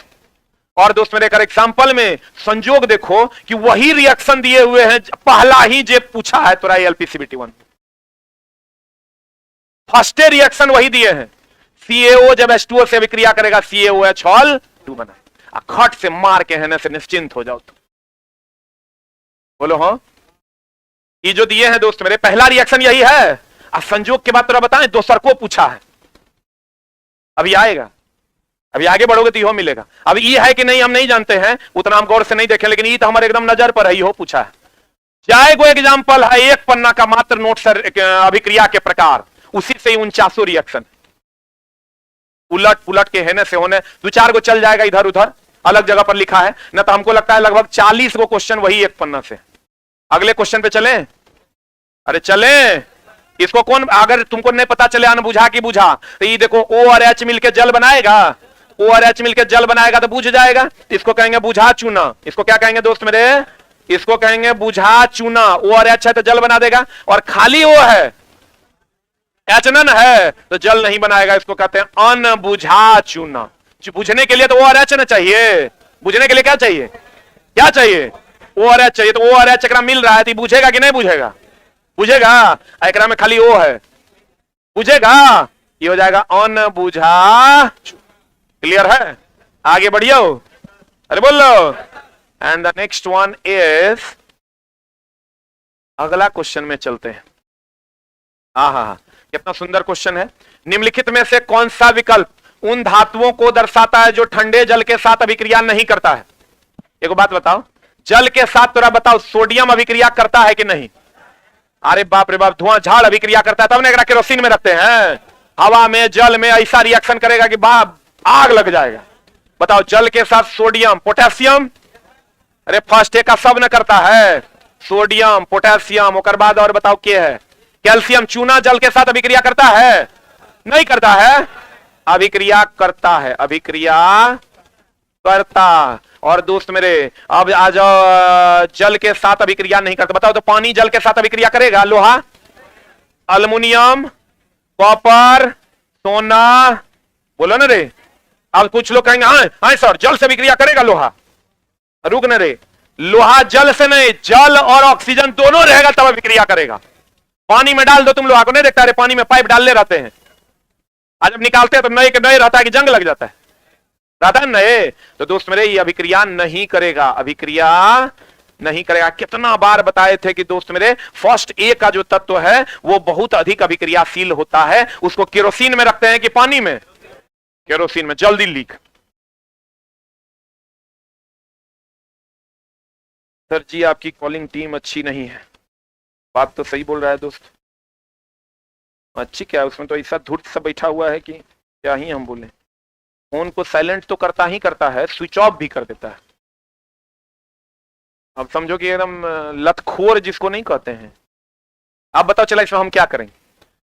और दोस्त मेरे एक एग्जांपल में संयोग देखो कि वही रिएक्शन दिए हुए हैं, पहला ही जे पूछा है तो एलपीसीबीटी 1 फर्स्ट रिएक्शन वही दिए हैं। CaO जब H2O से अभिक्रिया करेगा CaOH हॉल 2 बना, खट से मार के है से निश्चिंत हो जाओ। तो बोलो हाँ, ये जो दिए हैं दोस्त मेरे पहला रिएक्शन यही है। अब संयोग के बाद तो बताएं, दोसर को पूछा है, अभी आएगा, अभी आगे बढ़ोगे तो यो मिलेगा। अब ये है कि नहीं हम नहीं जानते हैं, उतना हम गौर से नहीं देखें, लेकिन ये तो हमारे एकदम नजर पर है, यो पूछा है। चाहे कोई एग्जाम्पल है, 1 पन्ना का मात्र नोट सर अभिक्रिया के प्रकार, उसी से 49 रिएक्शन उलट पुलट के होने से होने 2-4 को चल जाएगा इधर उधर, अलग जगह पर लिखा है ना, तो हमको लगता है लगभग 40 को क्वेश्चन वही 1 पन्ना से। अगले क्वेश्चन पे चले, अरे चले। इसको कौन, अगर तुमको नहीं पता चले अनबुझा की बुझा, तो ये देखो O और H मिलके जल बनाएगा, O और H मिलके जल बनाएगा तो बुझ जाएगा, इसको कहेंगे बुझा चूना। इसको क्या कहेंगे दोस्त मेरे? इसको कहेंगे बुझा चूना। O और H है तो जल बना देगा, और खाली O है, H नन है तो जल नहीं बनाएगा, इसको कहते हैं अनबुझा चूना। बुझने के लिए तो O और H ना चाहिए, बुझने के लिए क्या चाहिए? क्या चाहिए? O और H चाहिए। तो O और H एकरा मिल रहा है तो बुझेगा कि नहीं बुझेगा? बुझेगा। एकरा में खाली O है, बुझेगा, ये हो जाएगा अनबुझा। क्लियर है? आगे बढ़ियो, अरे बोल लो। And the next one is, अगला क्वेश्चन में चलते हैं। हाँ, कितना सुंदर क्वेश्चन है। निम्नलिखित में से कौन सा विकल्प उन धातुओं को दर्शाता है जो ठंडे जल के साथ अभिक्रिया नहीं करता है? एक बात बताओ, जल के साथ थोड़ा बताओ, सोडियम अभिक्रिया करता है कि नहीं? अरे बाप रे बाप, धुआं झाड़ अभिक्रिया करता है, तब ना केरोसिन में रखते हैं। हवा में जल में ऐसा रिएक्शन करेगा कि बाप आग लग जाएगा। बताओ, जल के साथ सोडियम पोटेशियम, अरे फर्स्ट एक का सब न करता है, सोडियम पोटेशियम, और बाद और बताओ क्या है? कैल्शियम। चूना जल के साथ अभिक्रिया करता है? नहीं करता है, अभिक्रिया करता है, अभिक्रिया करता। और दोस्त मेरे अब आ जाओ, जल के साथ अभिक्रिया नहीं करता, बताओ तो पानी जल के साथ अभिक्रिया करेगा? लोहा, अल्युमिनियम, कॉपर, सोना, बोलो ना रे। अब कुछ लोग कहेंगे हाँ सर जल से अभिक्रिया करेगा लोहा, रुक न रे, लोहा जल से नहीं, जल और ऑक्सीजन दोनों रहेगा तब अभिक्रिया करेगा। पानी में डाल दो तुम लोहा को, नहीं देखता रे, पानी में पाइप डालने रहते हैं, आज जब निकालते हैं तो नए के नए रहता है कि जंग लग जाता है, रहता है नए। तो दोस्त मेरे ये अभिक्रिया नहीं करेगा, अभिक्रिया नहीं करेगा। कितना बार बताए थे कि दोस्त मेरे फर्स्ट ए का जो तत्व है वो बहुत अधिक अभिक्रियाशील होता है। उसको केरोसिन में रखते हैं कि पानी में? केरोसिन में, जल्दी लीक। सर जी आपकी कॉलिंग टीम अच्छी नहीं है, बात तो सही बोल रहा है दोस्त। अच्छी क्या है, उसमें तो ऐसा धूर्त सा बैठा हुआ है कि क्या ही हम बोले। फोन को साइलेंट तो करता ही करता है, स्विच ऑफ भी कर देता है। अब समझो कि एकदम लतखोर जिसको नहीं कहते हैं। आप बताओ चला इसमें हम क्या करेंगे?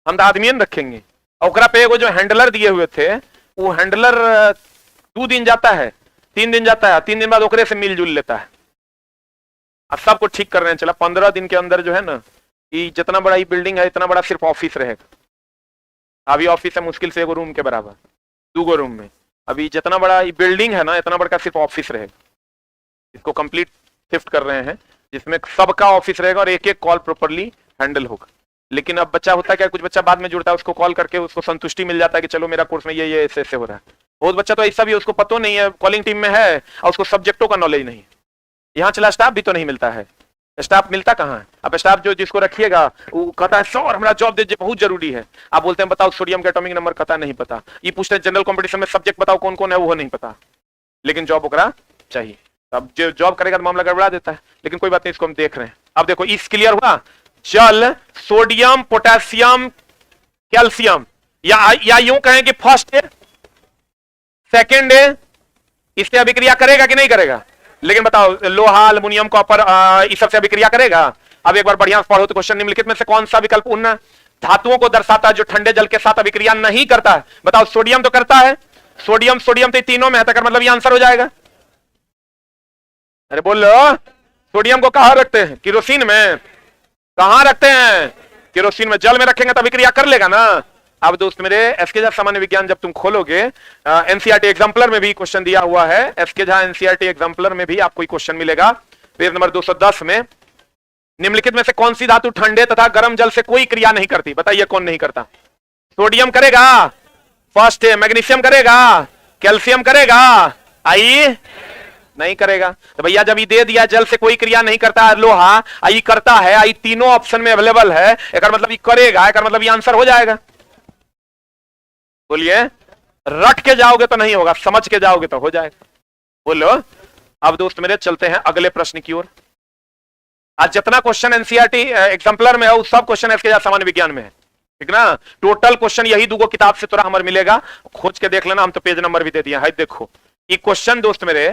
हम तो आदमियन रखेंगे। ओकरा पे वो जो हैंडलर दिए हुए थे, वो हैंडलर 2 दिन जाता है, 3 दिन जाता है, 3 दिन बाद ओकरे से मिलजुल लेता है। अब सबको ठीक कर रहे हैं। चला 15 दिन के अंदर जो है ना, कि जितना बड़ा ये बिल्डिंग है इतना बड़ा सिर्फ ऑफिस रहेगा। अभी ऑफिस है मुश्किल से 1 रूम के बराबर, 2 रूम में। अभी जितना बड़ा ये बिल्डिंग है ना, इतना बड़ा सिर्फ ऑफिस रहेगा। इसको कंप्लीट शिफ्ट कर रहे हैं, जिसमें सबका ऑफिस रहेगा और एक एक कॉल प्रॉपरली हैंडल होगा। लेकिन अब बच्चा होता है क्या, कुछ बच्चा बाद में जुड़ता है, उसको कॉल करके उसको संतुष्टि मिल जाता है कि चलो मेरा कोर्स में ये ऐसे हो रहा है। बहुत बच्चा तो ऐसा भी उसको पता नहीं है, कॉलिंग टीम में है और उसको सब्जेक्टों का नॉलेज नहीं है। यहाँ चला स्टाफ भी तो नहीं मिलता है। स्टाफ मिलता कहाँ है? अब स्टाफ जो जिसको रखिएगा वो कहता है सर हमारा जॉब दीजिए, बहुत जरूरी है। आप बोलते हैं बताओ सोडियम के एटॉमिक नंबर, कहता नहीं पता। ये पूछते हैं जनरल कंपटीशन में सब्जेक्ट बताओ कौन कौन है, वो नहीं पता, लेकिन जॉब ओकरा चाहिए। अब जो जॉब करेगा तो मामला गड़बड़ा देता है। लेकिन कोई बात नहीं, इसको हम देख रहे हैं। अब देखो इस क्लियर हुआ, जल, सोडियम, पोटेशियम, कैल्शियम, या यूं कहें कि फर्स्ट है सेकेंड है, इससे अभिक्रिया करेगा कि नहीं करेगा? लेकिन बताओ लोहा, एल्युमिनियम, कॉपर, इस सबसे अभिक्रिया करेगा? अब एक बार बढ़िया पढ़ो तो क्वेश्चन, निम्नलिखित में से कौन सा विकल्प उन धातुओं को दर्शाता है जो ठंडे जल के साथ अभिक्रिया नहीं करता है? बताओ सोडियम तो करता है, सोडियम तो तीनों में है, तो मतलब ये आंसर हो जाएगा। अरे बोलो, सोडियम को कहां रखते हैं? केरोसिन में। कहां रखते हैं? केरोसिन में। जल में रखेंगे तो अभिक्रिया कर लेगा ना। अब दोस्त मेरे एसके झा सामान्य विज्ञान जब तुम खोलोगे, एनसीईआरटी एग्जाम्पलर में भी क्वेश्चन दिया हुआ है। एसके झा एनसीईआरटी एग्जाम्पलर में भी आपको क्वेश्चन मिलेगा, पेज नंबर 210 में। निम्नलिखित में से कौन सी धातु ठंडे तथा गर्म जल से कोई क्रिया नहीं करती? बताइए कौन नहीं करता? सोडियम करेगा फर्स्ट है, मैग्नीशियम करेगा, कैल्शियम करेगा, आई नहीं करेगा। तो भैया जब ये दे दिया जल से कोई क्रिया नहीं करता है, लोहा आई करता है, आई तीनों ऑप्शन में अवेलेबल है, एक मतलब ये करेगा, एक मतलब ये आंसर हो जाएगा। बोलिए, रट के जाओगे तो नहीं होगा, समझ के जाओगे तो हो जाएगा। बोलो। अब दोस्त मेरे चलते हैं अगले प्रश्न की ओर। आज जितना क्वेश्चन एनसीईआरटी एग्जाम्पलर में है, सब क्वेश्चन इसके सामान्य विज्ञान में है, ठीक ना। टोटल क्वेश्चन यही 2 किताब से तोरा हमारे मिलेगा, खोज के देख लेना। हम तो पेज नंबर भी दे दिया है। देखो ये क्वेश्चन दोस्त मेरे,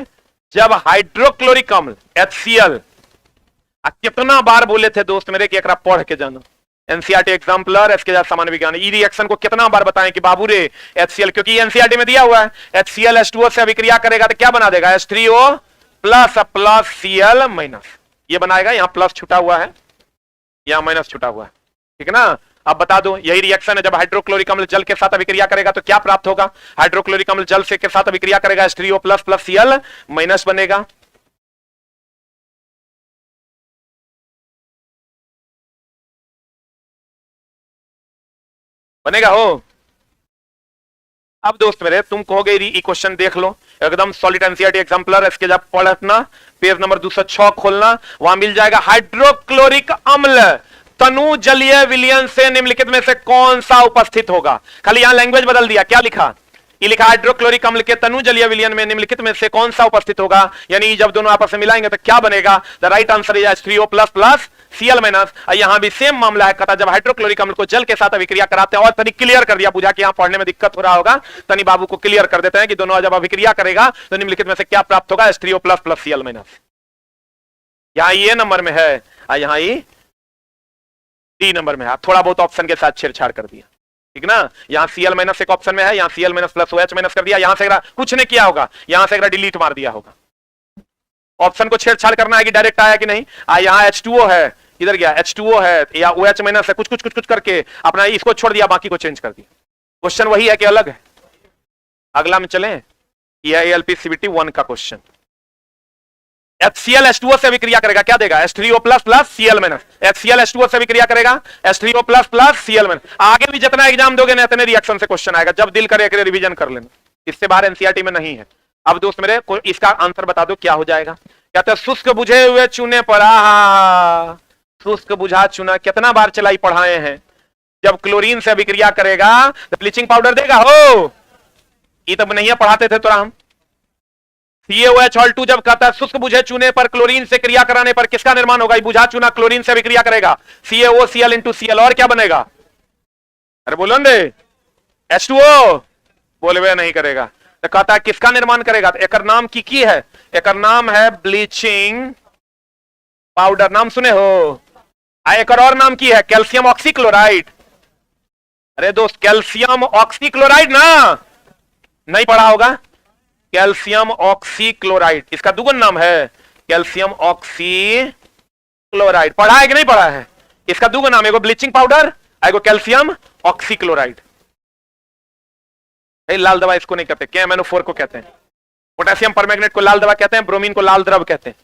जब हाइड्रोक्लोरिक अम्ल HCl, कितना बार बोले थे दोस्त मेरे कि एकरा पढ़ के जाना। एनसीईआरटी एग्जाम्पलर, इसके साथ सामान्य विज्ञान, ई रिएक्शन को कितना बार बताएं कि बाबू रे HCl, क्योंकि एनसीईआरटी में दिया हुआ है HCl H2O से अभिक्रिया करेगा तो क्या बना देगा? H3O plus Cl minus. ये बनाएगा, यहां प्लस छुटा हुआ है, यहां माइनस छुटा हुआ है, ठीक है ना। अब बता दो, यही रिएक्शन है जब हाइड्रोक्लोरिक अम्ल जल के साथ अभिक्रिया करेगा तो क्या प्राप्त होगा? हाइड्रोक्लोरिक अम्ल जल से के साथ अभिक्रिया करेगा, H3O प्लस Cl माइनस बनेगा। बनेगा हो। अब दोस्त मेरे तुम कहोगे ये क्वेश्चन देख लो, एकदम सॉलिड एनसीईआरटी एग्जाम्पलर, इसके जब पढ़ना पेज नंबर 206 खोलना, वहां मिल जाएगा हाइड्रोक्लोरिक अम्ल तनु जलीय विलयन से निम्नलिखित में से कौन सा उपस्थित होगा? खाली यहां लैंग्वेज बदल दिया, क्या लिखा? ये लिखा हाइड्रोक्लोरिक अम्ल के तनु जलीय विलयन में निम्नलिखित में से कौन सा उपस्थित होगा, यानी जब दोनों आपस में मिलाएंगे तो क्या बनेगा? The right answer is H3O plus Cl minus. यहां भी सेम मामला है, कहता जब हाइड्रोक्लोरिक अम्ल को जल के साथ अभिक्रिया कराते हैं, और तनी क्लियर कर दिया, बुझा कि यहां पढ़ने में दिक्कत हो रहा होगा, तनी बाबू को क्लियर कर देते हैं कि दोनों जब अभिक्रिया करेगा तो निम्नलिखित में से क्या प्राप्त होगा? H3O plus Cl minus. यहां ये नंबर में है, यहां ये डी नंबर में है। थोड़ा बहुत ऑप्शन के साथ छेड़छाड़ कर दिया, ठीक ना। यहां Cl माइनस एक ऑप्शन में है, यहां Cl minus plus OH minus कर दिया, यहां से कुछ नहीं किया होगा, यहां से डिलीट मार दिया होगा। ऑप्शन को छेड़छाड़ करना है कि डायरेक्ट आया कि नहीं। यहां H2O है, इधर गया H2O है, या OH माइनस है, कुछ करके अपना इसको छोड़ दिया, बाकी को चेंज कर दिया। क्वेश्चन वही है कि अलग है। अगला में चलें, यह ALP CBT 1 का क्वेश्चन। HCl H2O से अभिक्रिया करेगा, क्या देगा? H3O plus Cl minus. HCl H2O से अभिक्रिया करेगा, H3O प्लस Cl माइनस। आगे भी जितना एग्जाम दोगे ना, इतने रिएक्शन से क्वेश्चन आएगा, जब दिल करे रिवीजन कर लेना, इससे बाहर एनसीईआरटी में नहीं है। अब दोस्त मेरे इसका आंसर बता दो क्या हो जाएगा। कहते हैं शुष्क बुझे हुए चूने पर, शुष्क बुझा चूना कितना बार चलाई पढ़ाए हैं। जब क्लोरीन से अभिक्रिया करेगा तो ब्लीचिंग पाउडर देगा हो, ये तब नहीं पढ़ाते थे तोरा हम। CaOH जब कहता है शुष्क बुझे चूने पर क्लोरीन से क्रिया कराने पर किसका निर्माण होगा? बुझा चूना क्लोरीन से अभिक्रिया करेगा, CaOCl into Cl, और क्या बनेगा? अरे बोलो दे, H2O बोले वे नहीं करेगा। तो कहता है किसका निर्माण करेगा, तो एक नाम की है, एक नाम है ब्लीचिंग पाउडर, नाम सुने हो। एक और नाम की है कैल्शियम ऑक्सीक्लोराइड। अरे दोस्त कैल्शियम ऑक्सीक्लोराइड ना, नहीं पढ़ा होगा, कैल्शियम ऑक्सीक्लोराइड, इसका दुगुन नाम है कैल्शियम ऑक्सीक्लोराइड। पढ़ा है कि नहीं पढ़ा है, इसका दुगुन नाम, एगो ब्लीचिंग पाउडर, एगो कैल्शियम ऑक्सीक्लोराइड। लाल दवा इसको नहीं कहते, KMnO4 को कहते हैं, पोटेशियम परमैंगनेट को लाल दवा कहते हैं, ब्रोमीन को लाल द्रव कहते हैं।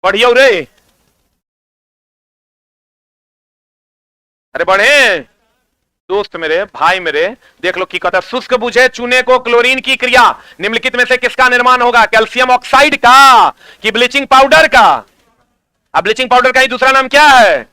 बढ़िया रे, अरे बढ़े दोस्त मेरे, भाई मेरे, देख लो की कहता है, शुष्क बुझे चूने को क्लोरीन की क्रिया निम्नलिखित में से किसका निर्माण होगा, कैल्शियम ऑक्साइड का कि ब्लीचिंग पाउडर का। अब ब्लीचिंग पाउडर का ही दूसरा नाम क्या है।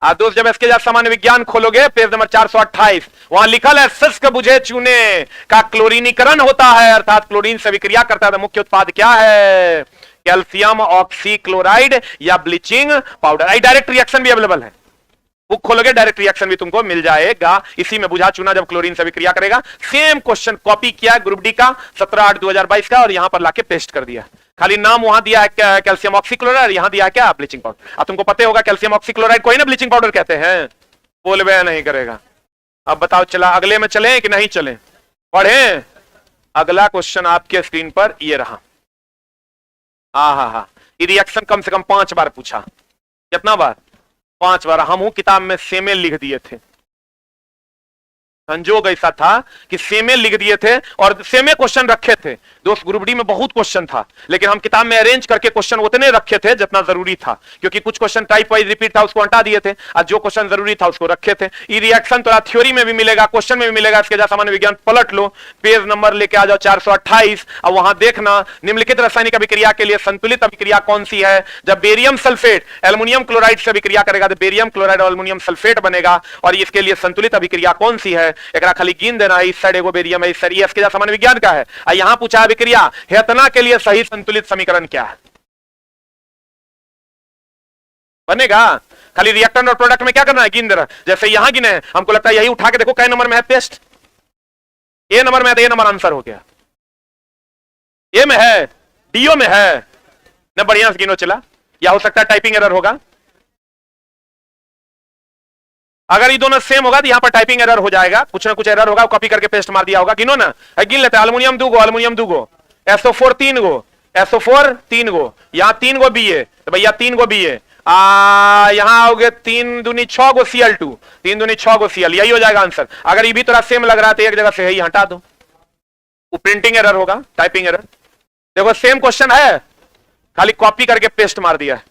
दोस्त जब इसके साथ सामान्य विज्ञान खोलोगे पेज नंबर 428, वहां लिखल है शुष्क बुझे चूने का क्लोरीनीकरण होता है, अर्थात क्लोरीन से विक्रिया करता है। तो मुख्य उत्पाद क्या है, कैल्शियम ऑक्सीक्लोराइड या ब्लीचिंग पाउडर। डायरेक्ट रिएक्शन भी अवेलेबल है, बुक खोलोगे डायरेक्ट रिएक्शन भी तुमको मिल जाएगा। इसी में बुझा चुना जब क्लोरीन से विक्रिया करेगा। सेम क्वेश्चन कॉपी किया ग्रुप डी का 17/8/2022 का, और यहां पर लाके पेस्ट कर दिया। खाली नाम वहां दिया है कैल्शियम ऑक्सीक्लोराइड, यहां दिया है क्या, ब्लीचिंग पाउडर। अब तुमको पता होगा कैल्शियम ऑक्सीक्लोराइड को ही ना ब्लीचिंग पाउडर कहते हैं, बोलबे नहीं करेगा। अब बताओ चला अगले में चले कि नहीं चले, पढ़े। अगला क्वेश्चन आपके स्क्रीन पर ये रहा। हाँ, ये रिएक्शन कम से कम 5 बार पूछा। कितना बार, 5 बार। हम किताब में सेमे लिख दिए थे, संजोग ऐसा था कि सेमे लिख दिए थे और सेमे क्वेश्चन रखे थे। दोस्त ग्रुप डी में बहुत क्वेश्चन था, लेकिन हम किताब में अरेंज करके क्वेश्चन उतने रखे थे जितना जरूरी था, क्योंकि कुछ क्वेश्चन टाइप वाइज रिपीट था उसको हटा दिए थे, और जो क्वेश्चन जरूरी था उसको रखे थे। ये रिएक्शन तो थ्योरी में भी मिलेगा, क्वेश्चन में भी मिलेगा। इसके जा सामान्य विज्ञान पलट लो, पेज नंबर लेके आ जाओ 428, और वहां देखना निम्नलिखित रासायनिक अभिक्रिया के लिए संतुलित अभिक्रिया कौन सी है। जब बेरियम सल्फेट एल्युमिनियम क्लोराइड से अभिक्रिया करेगा तो बेरियम क्लोराइड और एल्युमिनियम सल्फेट बनेगा, और इसके लिए संतुलित अभिक्रिया कौन सी है, एक खाली गिन देना। इस साइड एगो बेरियम है, इस साइड इसके सामान्य विज्ञान का है। यहां पूछा अभिक्रिया हेतना के लिए सही संतुलित समीकरण क्या है, बनेगा। खाली रिएक्टेंट और प्रोडक्ट में क्या करना है, गिन देना। जैसे यहां गिने, हमको लगता है यही उठा के देखो कै नंबर में है पेस्ट, ए नंबर में है तो ए नंबर आंसर हो गया। ए में है, डीओ में है ना, बढ़िया से गिनो चला। या हो सकता है टाइपिंग एरर होगा, अगर ये दोनों सेम होगा तो यहां पर टाइपिंग एरर हो जाएगा, कुछ ना कुछ एरर होगा, कॉपी करके पेस्ट मार दिया होगा। गिनो ना, गिन लेते हैं। एल्युमिनियम 2 गो, एल्युमिनियम 2 गो, SO4 3 गो, SO4 3 गो, यहां 3 गो बी है तो भैया 3 गो बी है। यहां आओगे 3 दूनी 6 गो Cl2, 3 दूनी 6 गो Cl, यही हो जाएगा आंसर। अगर ये भी थोड़ा सेम लग रहा है तो एक जगह से ही हटा दो, वो प्रिंटिंग एरर होगा, टाइपिंग एरर। देखो सेम क्वेश्चन है, खाली कॉपी करके पेस्ट मार दिया है।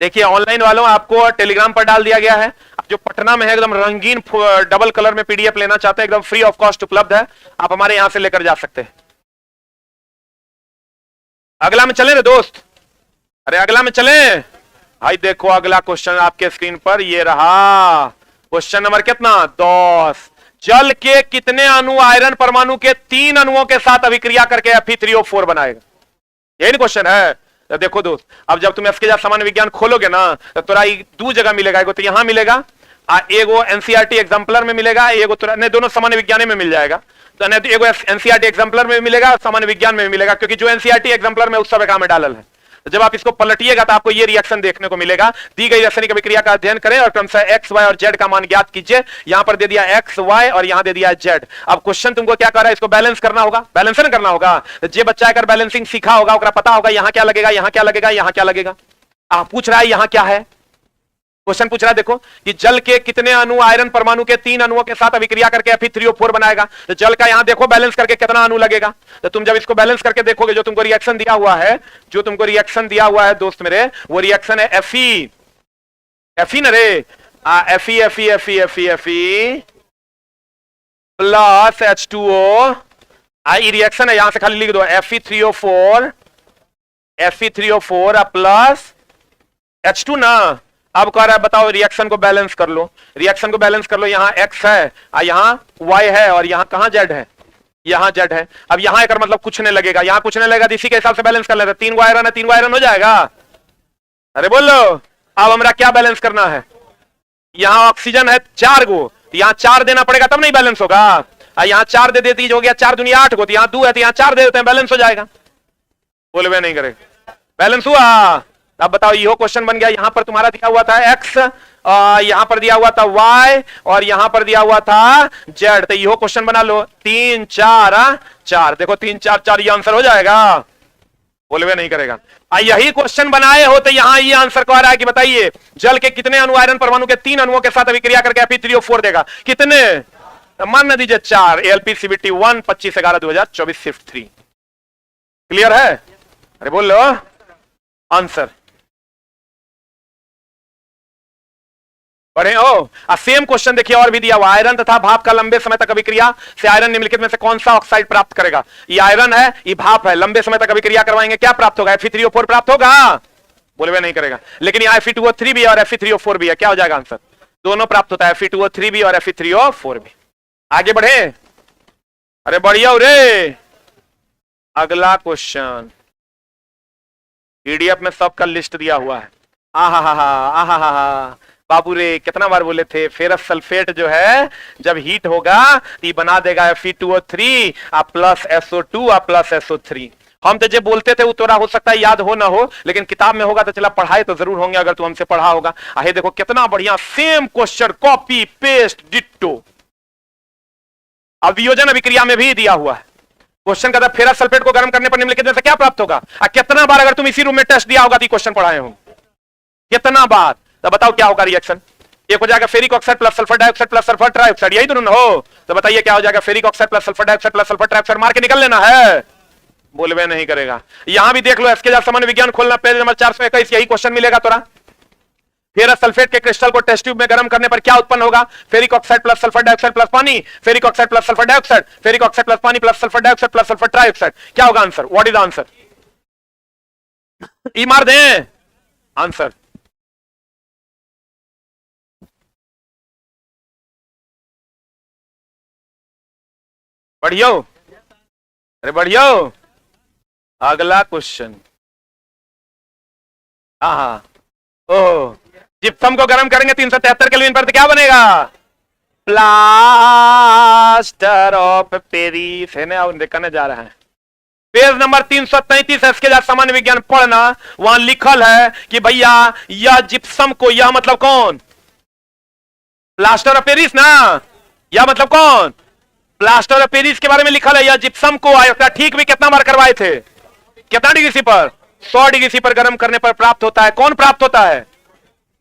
देखिए ऑनलाइन वालों आपको टेलीग्राम पर डाल दिया गया है। जो पटना में है एकदम रंगीन डबल कलर में PDF लेना चाहते हैं, एकदम फ्री ऑफ कॉस्ट उपलब्ध है, आप हमारे यहां से लेकर जा सकते हैं। अगला में चले रे दोस्त, अरे अगला में चले भाई। देखो अगला क्वेश्चन आपके स्क्रीन पर ये रहा, क्वेश्चन नंबर कितना, 10। जल के कितने अणु आयरन परमाणु के 3 अणुओं के साथ अभिक्रिया करके Fe3O4 बनाएगा, यही क्वेश्चन है। तो देखो दोस्त, अब जब तुम इसके साथ सामान्य विज्ञान खोलोगे ना तो तोरा 2 जगह मिलेगा, एगो तो यहां मिलेगा, एगो NCERT एग्जाम्पलर में मिलेगा, एगो तोरा नहीं, दोनों सामान्य विज्ञान में मिल जाएगा। तो नहीं तो एगो NCERT एग्जाम्पलर में मिलेगा, सामान्य विज्ञान में मिलेगा, क्योंकि जो NCERT एग्जाम्पलर में उस सब काम में डालल है। तो जब आप इसको पलटिएगा तो आपको ये रिएक्शन देखने को मिलेगा। दी गई रासायनिक अभिक्रिया का अध्ययन करें और क्रमशः x, y और z का मान ज्ञात कीजिए। यहां पर दे दिया x, y और यहां दे दिया z। अब क्वेश्चन तुमको क्या कर रहा है, इसको बैलेंस करना होगा, बैलेंसिंग करना होगा। जे बच्चा अगर बैलेंसिंग सीखा होगा ओकरा पता होगा यहां क्या लगेगा, यहां क्या लगेगा, यहां क्या लगेगा। पूछ रहा है यहां क्या है, क्वेश्चन पूछ रहा है देखो कि जल के कितने अणु आयरन परमाणु के 3 अणुओं के साथ अभिक्रिया करके Fe3O4 बनाएगा। तो जल का यहां देखो बैलेंस करके कितना अणु लगेगा। तो तुम जब इसको बैलेंस करके देखोगे, जो तुमको रिएक्शन दिया हुआ है, जो तुमको रिएक्शन दिया हुआ है दोस्त मेरे, वो रिएक्शन है Fe न रे, Fe प्लस H2O। आई रिएक्शन है, यहां से खाली लिख दो Fe3O4 प्लस H2 ना। अब कह रहा है बताओ रिएक्शन को बैलेंस कर लो, रिएक्शन को बैलेंस कर लो। यहां x है, यहां y है, और यहां कहां z है, यहां z है। अब यहां एक मतलब कुछ नहीं लगेगा, यहां कुछ नहीं लगेगा, इसी के हिसाब से बैलेंस कर लेते। 3 गो आयरन है, 3 गो आयरन हो जाएगा। अरे बोलो, अब हमारा क्या बैलेंस करना है, यहां ऑक्सीजन है 4 गो, तो यहां 4 देना पड़ेगा तब नहीं बैलेंस होगा। यहां 4 दे देती हो गया 4 दुनिया 8 गो, तो यहां 2 है तो यहां 4 दे देते हैं, बैलेंस हो जाएगा। बोले नहीं करेगा, बैलेंस हुआ। अब बताओ ये क्वेश्चन बन गया, यहां पर तुम्हारा दिया हुआ था x, यहां पर दिया हुआ था y, और यहां पर दिया हुआ था z, तो ये क्वेश्चन बना लो 3 4 4, देखो 3 4 4 ये आंसर हो जाएगा। बोले नहीं करेगा। यही क्वेश्चन बनाए हो तो यहां ये आंसर को आ रहा है कि बताइए जल के कितने अणु आयरन परमाणु के 3 अणुओं के साथ अभिक्रिया करके Fe3O4 देगा, कितने, मान दीजिए 4, AlPCVT 1 25/11/2024 शिफ्ट 3। क्लियर है? अरे बोल लो आंसर। पढ़े हो? सेम क्वेश्चन देखिए और भी दिया हुआ, आयरन तथा भाप का लंबे समय तक अभिक्रिया से आयरन निम्नलिखित में से कौन सा ऑक्साइड प्राप्त करेगा। ये आयरन है, ये भाप है, लंबे समय तक अभिक्रिया करवाएंगे, क्या प्राप्त होगा, Fe3O4 प्राप्त होगा। बोले वे नहीं करेगा। लेकिन यहाँ Fe2O3 भी है और Fe3O4 भी है, क्या हो जाएगा आंसर, दोनों प्राप्त होता है, Fe2O3 भी और Fe3O4 भी। आगे बढ़े, अरे बढ़िया रे। अगला क्वेश्चन पीडीएफ में सबका लिस्ट दिया हुआ है। आहा बाबू रे, कितना बार बोले थे, फेरस सल्फेट जो है जब हीट होगा तो ये बना देगा Fe2O3 plus SO2 plus SO3। हम तो जो बोलते थे वो तोरा हो सकता है याद हो ना हो, लेकिन किताब में होगा तो चला पढ़ाए तो जरूर होंगे अगर तू हमसे पढ़ा होगा। आहे देखो कितना बढ़िया, same question, copy paste ditto. अब वियोजन अभिक्रिया में भी दिया हुआ है क्वेश्चन का, फेरस सल्फेट को गर्म करने पर निम्नलिखित में से क्या प्राप्त होगा। कितना बार अगर तुम इसी रूम में टेस्ट दिया होगा तो क्वेश्चन पढ़ाए हो कितना बार, तो बताओ क्या होगा रिएक्शन। एक हो जाएगा ferric oxide plus sulphur dioxide plus sulphur trioxide, यही दोनों हो, तो बताइए क्या हो जाएगा, ferric oxide plus sulphur dioxide plus sulphur trioxide मार के निकल लेना है। बोलवे नहीं करेगा। यहां भी देख लो, इसके जब सामान्य विज्ञान खोलना, पेज नंबर 421, यही क्वेश्चन मिलेगा तोरा। फेरस सल्फेट के क्रिस्टल को टेस्ट ट्यूब में गर्म करने पर क्या उत्पन्न होगा, ferric oxide plus sulphur dioxide plus पानी, ferric oxide plus sulphur dioxide, ferric oxide plus पानी plus sulphur dioxide plus sulphur trioxide, क्या होगा आंसर, व्हाट इज आंसर, ई मार दें आंसर। बढ़िया, अरे बढ़िया। अगला क्वेश्चन, हाँ ओह, जिप्सम को गर्म करेंगे 373 केल्विन पर तो क्या बनेगा, प्लास्टर ऑफ पेरिस, है ना, देखने जा रहा है। पेज नंबर 333 है, इसके सामान्य विज्ञान पढ़ना, वहां लिखल है कि भैया यह जिप्सम को, यह मतलब कौन, प्लास्टर ऑफ पेरिस ना, यह मतलब कौन, प्लास्टर ऑफ पेरिस के बारे में लिखल है। यह जिप्सम को ठीक भी कितना बार करवाए थे, कितना डिग्री सी पर, 100 डिग्री सी पर गर्म करने पर प्राप्त होता है, कौन प्राप्त होता है,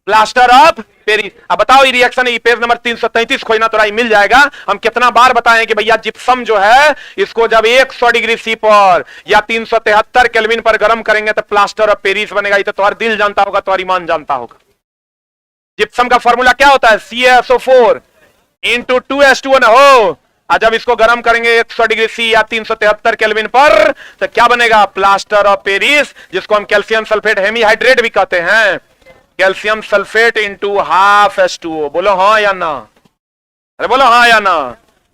प्लास्टर ऑफ पेरिस। अब बताओ ये रिएक्शन, ये पेज नंबर 333 खोजना तो मिल जाएगा। हम कितना बार बताएं कि भैया जिप्सम जो है इसको जब 100 डिग्री सी पर या 373 केल्विन पर गर्म करेंगे तो प्लास्टर ऑफ पेरिस बनेगा। ये तो तुम्हारा दिल जानता होगा, तुम्हारी ईमान जानता होगा। जिप्सम का फॉर्मूला क्या होता है, CaSO4 इंटू 2H2O ना हो, और जब इसको गर्म करेंगे 100 डिग्री सी या 373 केल्विन पर तो क्या बनेगा, प्लास्टर ऑफ पेरिस, जिसको हम कैल्शियम सल्फेट हेमीहाइड्रेट भी कहते हैं। Calcium sulphate into half H2O। बोलो हाँ या ना, अरे बोलो हाँ या ना।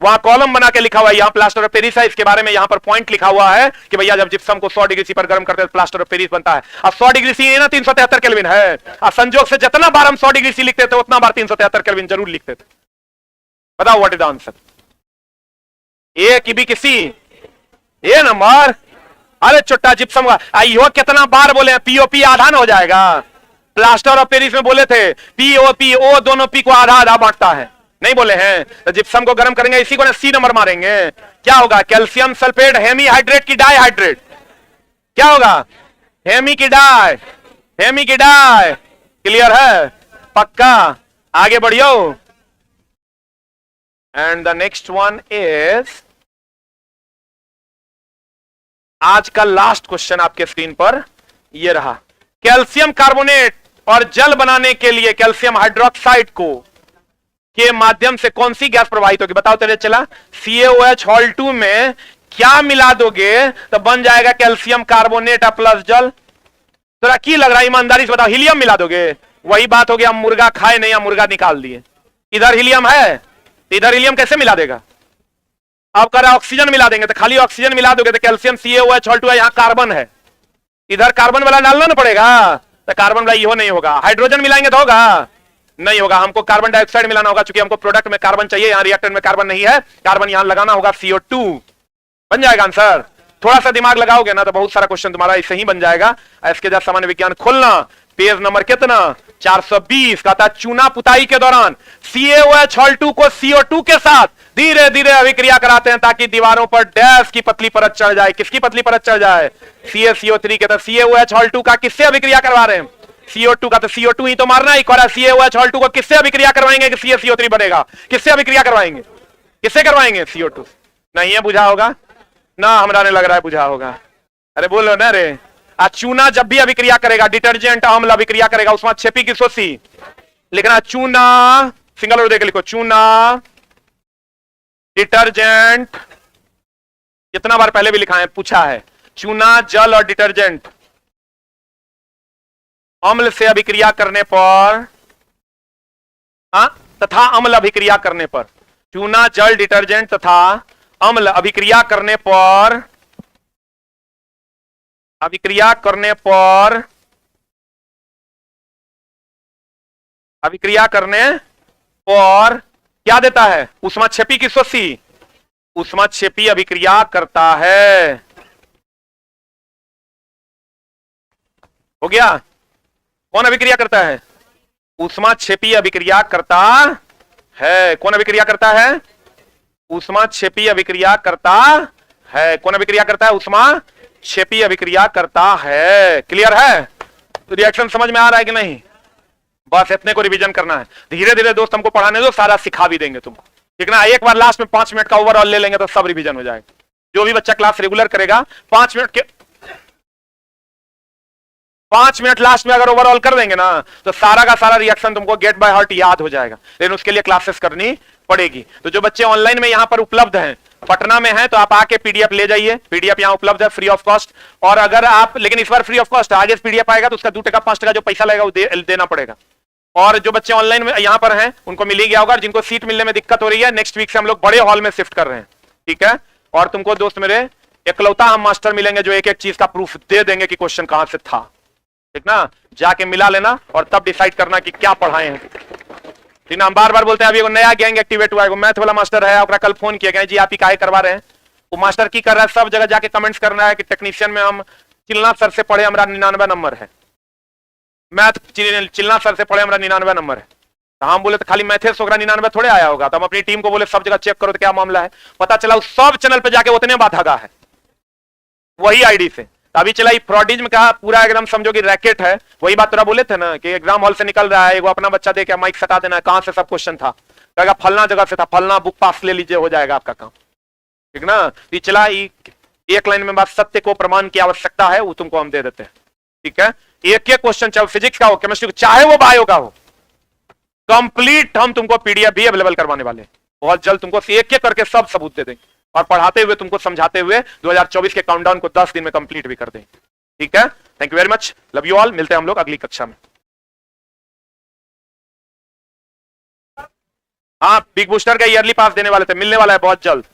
वहां कॉलम बना के लिखा हुआ है, यहां प्लास्टर ऑफ पेरिस है, इसके बारे में यहां पर पॉइंट लिखा हुआ है कि भैया जब जिप्सम को 100 डिग्री सी पर गर्म करते हैं तो प्लास्टर ऑफ पेरिस बनता है। अब 100 डिग्री सी है ना, 373 केल्विन है, और संजोग से जितना बार हम 100 डिग्री सी लिखते थे उतना बार 373 केल्विन जरूर लिखते थे। बताओ व्हाट इज द आंसर, ए की बी किसी, ए नंबर, अरे छोटा जिप्सम का आइयो कितना बार बोले, पीओपी आधा ना हो जाएगा। प्लास्टर ऑफ पेरिस में बोले थे पीओपी, ओ दोनों पी को आधा आधा बांटता है, नहीं बोले हैं। तो जिप्सम को गर्म करेंगे, इसी को ना सी नंबर मारेंगे, क्या होगा, कैल्शियम सल्फेट हेमीहाइड्रेट की डाइहाइड्रेट, क्या होगा, हेमी की डाई, हेमी की डाई। क्लियर है, पक्का, आगे बढ़ियो। And the next one is आज का लास्ट क्वेश्चन आपके स्क्रीन पर ये रहा। कैल्शियम कार्बोनेट और जल बनाने के लिए कैल्शियम हाइड्रोक्साइड को के माध्यम से कौन सी गैस प्रवाहित होगी, बताओ तेरे चला। CaOH हॉल 2 में क्या मिला दोगे तो बन जाएगा कैल्शियम कार्बोनेट प्लस जल। तेरा की लग रहा है, ईमानदारी से बताओ, हीलियम मिला दोगे। वही बात हो गया, हम मुर्गा खाए नहीं, हम मुर्गा निकाल दिए। इधर हीलियम है, इधर हीलियम कैसे मिला देगा। अब कह रहा ऑक्सीजन मिला देंगे, तो खाली ऑक्सीजन मिला दोगे तो कैल्शियम CaOH हॉल 2 है, यहां कार्बन है, इधर कार्बन वाला डालना ना पड़ेगा। तो कार्बन भाई हो नहीं होगा, हाइड्रोजन मिलाएंगे तो होगा, नहीं होगा, हमको कार्बन डाइऑक्साइड मिलाना होगा, क्योंकि हमको प्रोडक्ट में कार्बन चाहिए, यहां रिएक्टेंट में कार्बन नहीं है, कार्बन यहां लगाना होगा, CO2 बन जाएगा आंसर। थोड़ा सा दिमाग लगाओगे ना तो बहुत सारा क्वेश्चन तुम्हारा इससे ही बन जाएगा। इसके जैसा सामान्य विज्ञान खोलना, पेज नंबर कितना 420, कहता चूना पुताई के दौरान CaOH को CO2 के साथ धीरे धीरे अभिक्रिया कराते हैं ताकि दीवारों पर डैश की पतली परत चढ़ जाए। किसकी पतली परत चढ़ जाए? CaCO3 के। तो CaOH का किससे अभिक्रिया करवा रहे हैं? CO2 का। तो CO2 ही तो मारना ही कर रहा है। CaOH को किससे अभिक्रिया करवाएंगे कि CaCO3 बनेगा? किससे अभिक्रिया करवाएंगे? किससे करवाएंगे? CO2 नहीं है, बुझा होगा ना, हमरा ने लग रहा है बुझा होगा। अरे बोलो ना रे। चूना जब भी अभिक्रिया करेगा, डिटर्जेंट अम्ल अभिक्रिया करेगा, उसमें छेपी की सोसी लिखना, चूना सिंगल और देख लिखो, चूना डिटर्जेंट, कितना बार पहले भी लिखा है, पूछा है, चूना जल और डिटर्जेंट अम्ल से अभिक्रिया करने पर, तथा अम्ल अभिक्रिया करने पर, चूना जल डिटर्जेंट तथा अम्ल अभिक्रिया करने पर, अभिक्रिया करने पर, अभिक्रिया करने पर क्या देता है? ऊष्माक्षेपी की शोषी, ऊष्माक्षेपी अभिक्रिया करता है। हो गया? कौन अभिक्रिया करता है? ऊष्माक्षेपी अभिक्रिया करता है। कौन अभिक्रिया करता है? ऊष्माक्षेपी अभिक्रिया करता है। कौन अभिक्रिया करता है? ऊष्माक्षेपी अभिक्रिया करता है। क्लियर है? तो रिएक्शन समझ में आ रहा है कि नहीं? बस इतने को रिवीजन करना है। धीरे धीरे दोस्त हमको पढ़ाने दो, सारा सिखा भी देंगे तुमको, ठीक ना। एक बार लास्ट में 5 मिनट का ओवरऑल ले लेंगे तो सब रिवीजन हो जाएगा। जो भी बच्चा क्लास रेगुलर करेगा 5 मिनट के 5 मिनट लास्ट में अगर ओवरऑल कर देंगे ना तो सारा का सारा रिएक्शन तुमको गेट बाय हार्ट याद हो जाएगा। लेकिन उसके लिए क्लासेस करनी पड़ेगी। तो जो बच्चे ऑनलाइन में यहां पर उपलब्ध हैं, पटना में है, तो आप आके पीडीएफ ले जाइए। पीडीएफ यहां उपलब्ध है फ्री ऑफ कॉस्ट। और अगर आप, लेकिन इस बार फ्री ऑफ कॉस्ट, आगे पीडीएफ आएगा तो उसका 2 टका 5 टका जो पैसा लगेगा वो देना पड़ेगा। और जो बच्चे ऑनलाइन में यहां पर हैं उनको मिल ही गया होगा। जिनको सीट मिलने में दिक्कत हो रही है, नेक्स्ट वीक से हम लोग बड़े हॉल में शिफ्ट कर रहे हैं, ठीक है। और तुमको दोस्त मेरे इकलौता हम मास्टर मिलेंगे जो एक एक चीज का प्रूफ दे देंगे कि क्वेश्चन कहां से था, ठीक ना। जाके मिला लेना और तब डिसाइड करना कि क्या पढ़ाए हैं, ठीक ना। हम बार बार बोलते हैं अभी एगो नया गैंग एक्टिवेट हुआ है, मैथ वाला मास्टर है, ओकरा कल फोन किया गया जी आप ही काहे करवा रहे हैं। वो मास्टर की कर रहा है, सब जगह जाके कमेंट्स करना है कि टेक्नीशियन में हम चिल्ला सर से पढ़े, हमारा 99 नंबर है। मैथ चिल्ला सर से पढ़े, हमारा 99 नंबर है। तो हम बोले तो खाली मैथेस ओकरा 99 थोड़े आया होगा। तो हम अपनी टीम को बोले सब जगह चेक करो तो क्या मामला है। पता चला उस सब चैनल पे जाके उतने बात हगा है वही आईडी से। अभी चला फ्रॉडिज्म का पूरा एकदम समझो कि रैकेट है। वही बात तोरा बोले थे ना कि एग्जाम हॉल से निकल रहा है, वो अपना बच्चा दे के माइक सटा देना है, कहां से सब क्वेश्चन था, कहेगा फलना जगह से था, फलना बुक पास ले लीजिए, हो जाएगा आपका काम, ठीक ना। तो चला एक लाइन में बात, सत्य को प्रमाण की आवश्यकता है, वो तुमको हम दे देते हैं, ठीक है। एक एक क्वेश्चन, चाहे फिजिक्स का हो, केमिस्ट्री का, चाहे वो बायो का हो, कंप्लीट हम तुमको पीडीएफ भी अवेलेबल करवाने वाले हैं। बहुत जल्द तुमको एक एक करके सब सबूत दे देंगे और पढ़ाते हुए तुमको समझाते हुए 2024 के काउंटडाउन को 10 दिन में कंप्लीट भी कर देंगे, ठीक है। Thank you very much, love you all. मिलते हैं हम लोग अगली कक्षा में। हाँ, बिग बूस्टर का ईयरली पास देने वाले थे, मिलने वाला है बहुत जल्द।